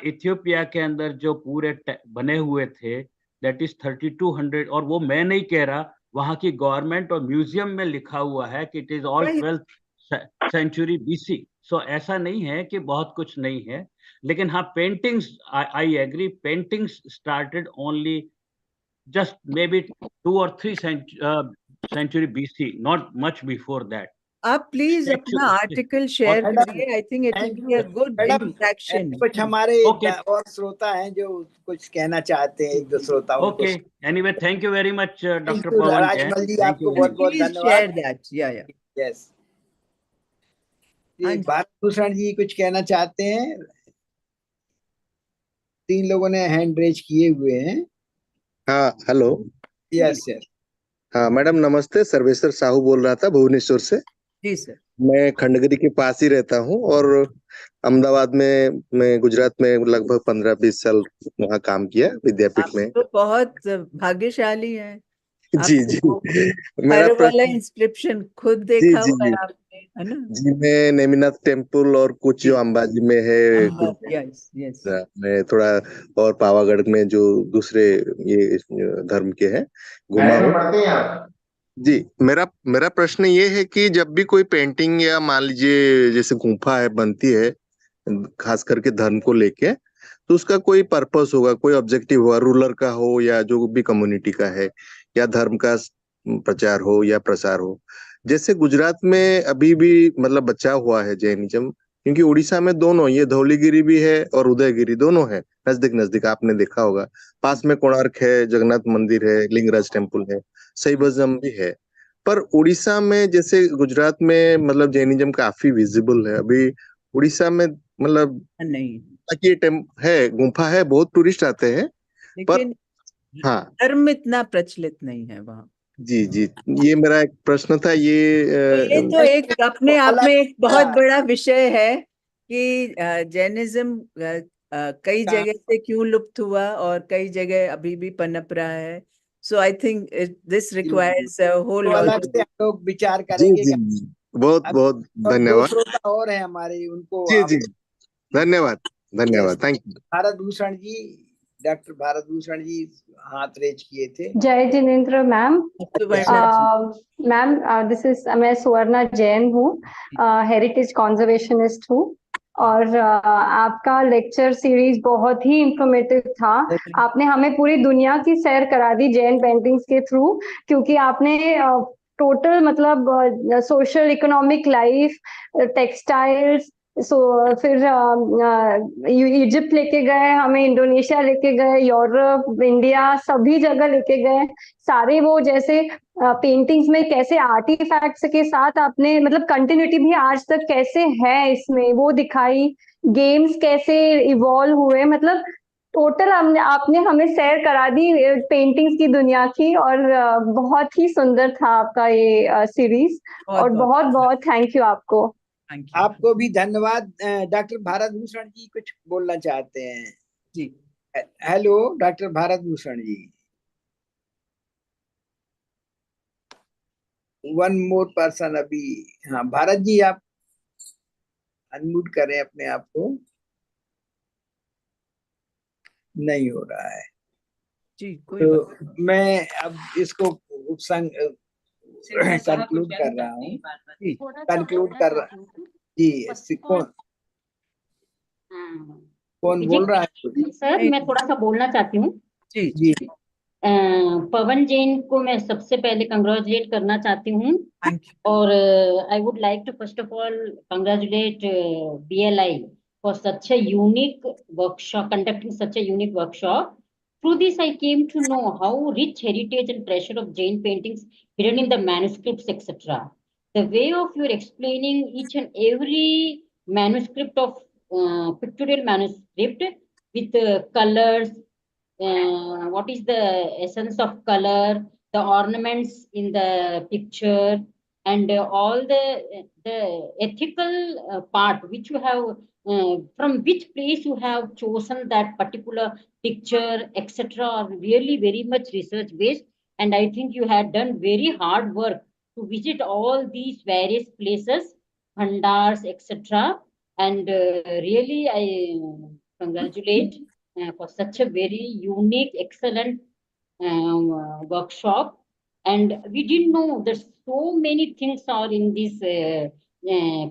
इथियोपिया के अंदर जो पूरे बने हुए थे that is 3200, और वो मैं नहीं कह रहा, वहां की गवर्नमेंट और म्यूजियम में लिखा हुआ है कि it is all 12th century BC. So ऐसा नहीं है कि बहुत कुछ नहीं है. लेकिन हाँ, paintings, I agree, paintings started only just maybe 2 or 3 century BC, not much before that. आप प्लीज अपना आर्टिकल शेयर मैडम, करिए. I think it will be a good madam, interaction. कुछ हमारे Okay. और श्रोता हैं जो कुछ कहना चाहते हैं, एक दो श्रोता उनको. Okay. Anyway, thank you very much, thank Dr. You Pawan Jain. Rajmal ji, Thank you आपको very बहुत much. बहुत प्लीज धन्यवाद. Share that. या यस, हाँ ये जी. भारत भूषण जी कुछ कहना चाहते हैं. 3 लोगों ने हैंड रेज किए हुए हैं. हाँ, हेलो. Yes yes. हाँ मैडम, नमस्ते. सर्वेश्वर साहू बोल रहा था भुवनेश्वर से. जी सर. मैं खंडगिरी के पास ही रहता हूँ और अहमदाबाद में, मैं गुजरात में लगभग 15-20 साल वहाँ काम किया विद्यापीठ आप में. तो बहुत भाग्यशाली हैं. जी जी. आपको मेरा हर वाला प्रश्न. इंस्क्रिप्शन खुद जी देखा जी हुआ है जी. आपने, है ना? जी, मैं नेमिनाथ टेम्पल और कुछ जो अंबाजी में है, कुछ यस यस. मैं थोड़ा, और पावागढ़ में जो दूसरे ये धर्म के हैं घुमा हूँ. पढ़ते हैं आप? जी, मेरा मेरा प्रश्न ये है कि जब भी कोई पेंटिंग या मान लीजिए जैसे गुफा है बनती है, खास करके धर्म को लेके, तो उसका कोई पर्पस होगा, कोई ऑब्जेक्टिव होगा, रूलर का हो या जो भी कम्युनिटी का है, या धर्म का प्रचार हो या प्रसार हो. जैसे गुजरात में अभी भी मतलब बचा हुआ है जैनिज्म, क्योंकि उड़ीसा में दोनों, ये धौलीगिरी भी है और उदयगिरी, दोनों है नजदीक नजदीक, आपने देखा होगा. पास में कोणार्क है, जगन्नाथ मंदिर है, लिंगराज टेम्पल है, शैविज्म भी है. पर उड़ीसा में जैसे गुजरात में मतलब जैनिज्म काफी विजिबल है अभी. उड़ीसा में मतलब नहीं, ये है, गुफा है, बहुत टूरिस्ट आते हैं. पर लेकिन हाँ. धर्म इतना प्रचलित नहीं है वहाँ. जी जी, ये मेरा एक प्रश्न था. तो ये तो एक अपने आप में एक बहुत बड़ा विषय है कि जैनिज्म कई जगह से क्यों लुप्त हुआ और कई जगह अभी भी पनप रहा है. So I think this requires a whole अलग से हम लोग विचार जी करेंगे. जी, बहुत अब बहुत अब 2 धन्यवाद. श्रोता और हैं हमारे, उनको जी आप. जी, धन्यवाद धन्यवाद, Yes. Thank you. Bharat Bhushan ji, doctor Bharat Bhushan ji हाथ रेज किए थे. जय जिनेन्द्र मैम. तो मैम, दिस इज, मैं सुवर्णा जैन हूँ, हेरिटेज कॉन्जर्वेशनिस्ट हूँ. और आपका लेक्चर सीरीज बहुत ही इंफॉर्मेटिव था. आपने हमें पूरी दुनिया की सैर करा दी जैन पेंटिंग्स के थ्रू, क्योंकि आपने टोटल मतलब सोशल इकोनॉमिक लाइफ, टेक्सटाइल्स, फिर इजिप्ट लेके गए हमें, इंडोनेशिया लेके गए, यूरोप, इंडिया, सभी जगह लेके गए. सारे वो जैसे पेंटिंग्स में कैसे आर्टिफैक्ट्स के साथ आपने मतलब कंटिन्यूटी भी आज तक कैसे है इसमें वो दिखाई. गेम्स कैसे इवॉल्व हुए, मतलब टोटल आपने हमें सैर करा दी पेंटिंग्स की दुनिया की. और बहुत ही सुंदर था आपका ये सीरीज. और बहुत बहुत थैंक यू आपको. आपको भी धन्यवाद. डॉक्टर भारत भूषण जी कुछ बोलना चाहते हैं. जी. हेलो डॉक्टर भारत भूषण जी. वन मोर पर्सन अभी. हाँ भारत जी, आप अनम्यूट करें अपने आप को. नहीं हो रहा है. जी, कोई तो बात. मैं अब इसको कंक्लूड कर रहा हूँ. कंक्लूड कर रहा जी. कौन बोल रहा है? सर, मैं थोड़ा सा बोलना चाहती हूँ. जी जी. पवन जैन को मैं सबसे पहले कंग्रेचुलेट करना चाहती हूँ. और I would like to first of all congratulate BLI for such a unique workshop, conducting such a unique workshop. Through this, I came to know how rich heritage and treasure of Jain paintings hidden in the manuscripts, etc. The way of your explaining each and every manuscript of pictorial manuscript with colors, what is the essence of color, the ornaments in the picture, and all the ethical part which you have, from which place you have chosen that particular picture, etc., are really very much research based. And I think you had done very hard work to visit all these various places, bhandars, etc. And really, I congratulate for such a very unique, excellent workshop, and we didn't know that so many things are in these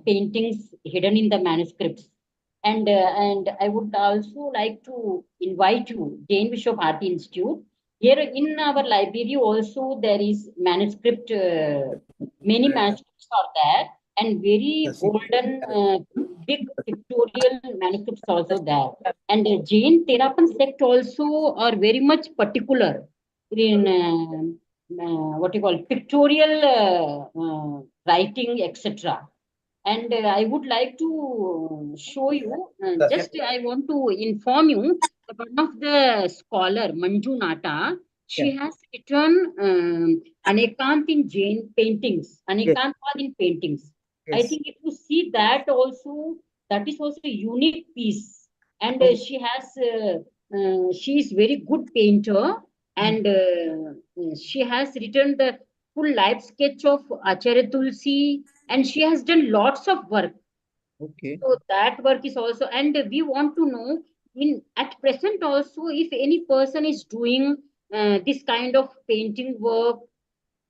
paintings hidden in the manuscripts. And I would also like to invite you, Jain Vishwabharati Institute. Here in our library also there is manuscript, many manuscripts are there, and very golden, big pictorial manuscripts also there. And the Jain Terapan sect also are very much particular in what you call pictorial writing, etc. And I would like to show you, just I want to inform you that one of the scholar, Manju Nata, she has written Anekant in Jain paintings, Anekant in paintings. I think if you see that also, that is also a unique piece. And she is very good painter, and she has written the full life sketch of Acharya Tulsi, and she has done lots of work. Okay. So that work is also, and we want to know in at present also, if any person is doing this kind of painting work,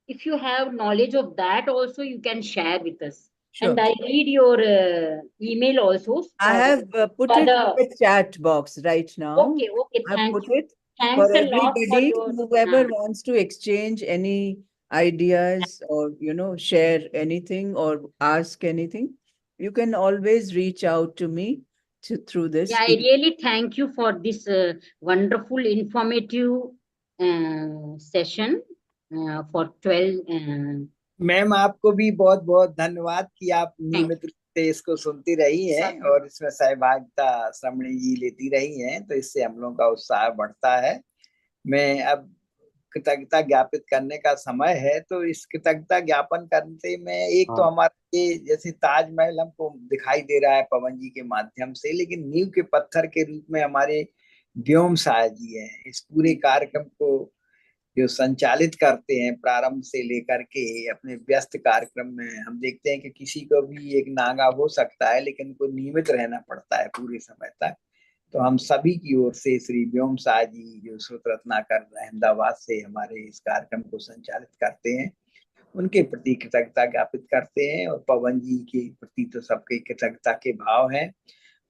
if you have knowledge of that also, you can share with us. Sure. And I read your email also. I have put it in the chat box right now. Okay, I've put it Thanks for a lot for everybody, your whoever wants to exchange any ideas or, share anything or ask anything. You can always reach out to me through this. Yeah, I really thank you for this wonderful, informative session for 12. Ma'am आपको भी बहुत बहुत धन्यवाद कि आप नियमित रूप से इसको सुनती रही हैं और इसमें सहभागिता श्रमणी जी लेती रही हैं, तो इससे हम लोगों का उत्साह बढ़ता है। मैं अब कृतज्ञता ज्ञापित करने का समय है, तो इस कृतज्ञता ज्ञापन करते में एक तो हमारे जैसे ताजमहल हमको दिखाई दे रहा है पवन जी के माध्यम से, लेकिन नींव के पत्थर के रूप में हमारे व्योम साय जी हैं। इस पूरे कार्यक्रम को जो संचालित करते हैं प्रारंभ से लेकर के अपने व्यस्त कार्यक्रम में, हम देखते हैं कि किसी को भी एक नागा हो सकता है, लेकिन उनको नियमित रहना पड़ता है पूरे समय तक। तो हम सभी की ओर से श्री व्योम साय जी जो श्रोत रत्नाकर अहमदाबाद से हमारे इस कार्यक्रम को संचालित करते हैं, उनके प्रति कृतज्ञता ज्ञापित करते हैं। और पवन जी के प्रति तो सबके कृतज्ञता के भाव हैं,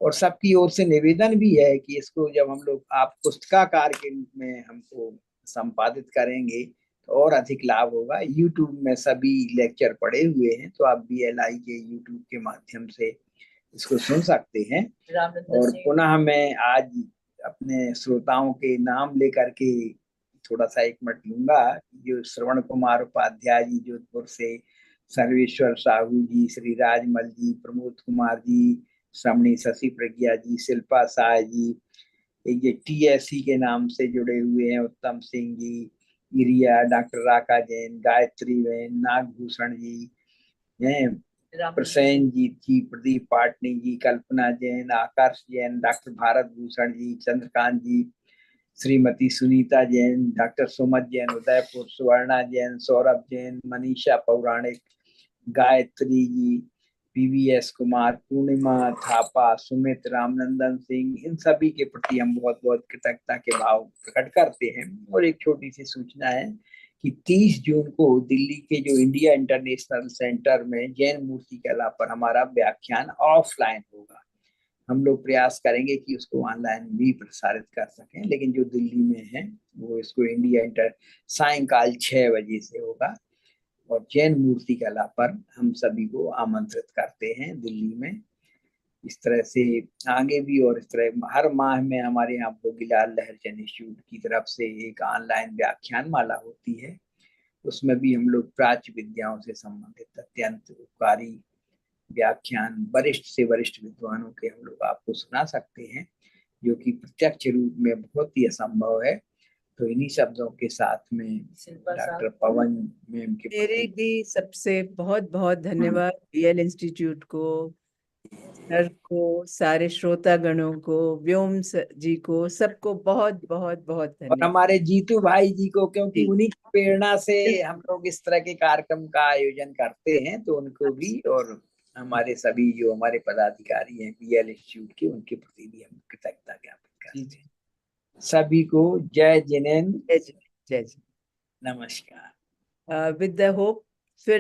और सबकी ओर से निवेदन भी है कि इसको जब हम लोग आप पुस्तकाकार के रूप में हमको संपादित करेंगे तो और अधिक लाभ होगा। यूट्यूब में सभी लेक्चर पड़े हुए हैं, तो आप BLI के यूट्यूब के माध्यम से इसको सुन सकते हैं। और पुनः मैं आज अपने श्रोताओं के नाम लेकर के थोड़ा सा 1 मिनट लूंगा। जो श्रवण कुमार उपाध्याय जी जोधपुर से, सर्वेश्वर साहू जी, श्री राजमल जी, प्रमोद कुमार जी, श्रमणी शशि प्रज्ञा जी, शिल्पा साय जी, एक ये TSC के नाम से जुड़े हुए हैं उत्तम सिंह जी, इरिया, डॉक्टर राका जैन, गायत्री वैन, नागभूषण जी, प्रसेन जी, प्रदीप पाटनी जी, कल्पना जैन, आकाश जैन, डॉक्टर भारत भूषण जी, चंद्रकांत जी, श्रीमती सुनीता जैन, डॉक्टर सुमत जैन उदयपुर, सुवर्णा जैन, सौरभ जैन, मनीषा पौराणिक, गायत्री जी, PVS कुमार, पूर्णिमा थापा, सुमित, रामनंदन सिंह, इन सभी के प्रति हम बहुत बहुत कृतज्ञता के भाव प्रकट करते हैं। और एक छोटी सी सूचना है कि 30 जून को दिल्ली के जो इंडिया इंटरनेशनल सेंटर में जैन मूर्ति कला पर हमारा व्याख्यान ऑफलाइन होगा। हम लोग प्रयास करेंगे कि उसको ऑनलाइन भी प्रसारित कर सकें, लेकिन जो दिल्ली में है वो इसको सायंकाल 6 बजे से होगा। और जैन मूर्ति कला पर हम सभी को आमंत्रित करते हैं दिल्ली में। इस तरह से आगे भी, और इस तरह हर माह में हमारे यहाँ भोगीलाल लहरचंद इंस्टीट्यूट की तरफ से एक ऑनलाइन व्याख्यान माला होती है। उसमें भी हम लोग प्राच्य विद्याओं से संबंधित अत्यंत उपकारी व्याख्यान वरिष्ठ से वरिष्ठ विद्वानों के हम लोग आपको सुना सकते हैं, जो कि प्रत्यक्ष रूप में बहुत ही असंभव है। तो इन्हीं शब्दों के साथ में डॉक्टर पवन मैम के मेरे भी सबसे बहुत बहुत धन्यवाद BL इंस्टीट्यूट को, सर को, सारे श्रोतागणों को, व्योम जी को, सबको बहुत बहुत बहुत और धन्यवाद। हमारे जीतू भाई जी को, क्योंकि उन्हीं की प्रेरणा से हम लोग इस तरह के कार्यक्रम का आयोजन करते हैं, तो उनको भी, और हमारे सभी जो हमारे पदाधिकारी हैं BL इंस्टीट्यूट के, उनके प्रति भी हम कृतज्ञता ज्ञापित करते हैं। सभी को जय जिनेन्द्र, जय जी। नमस्कार। विद द होप फिर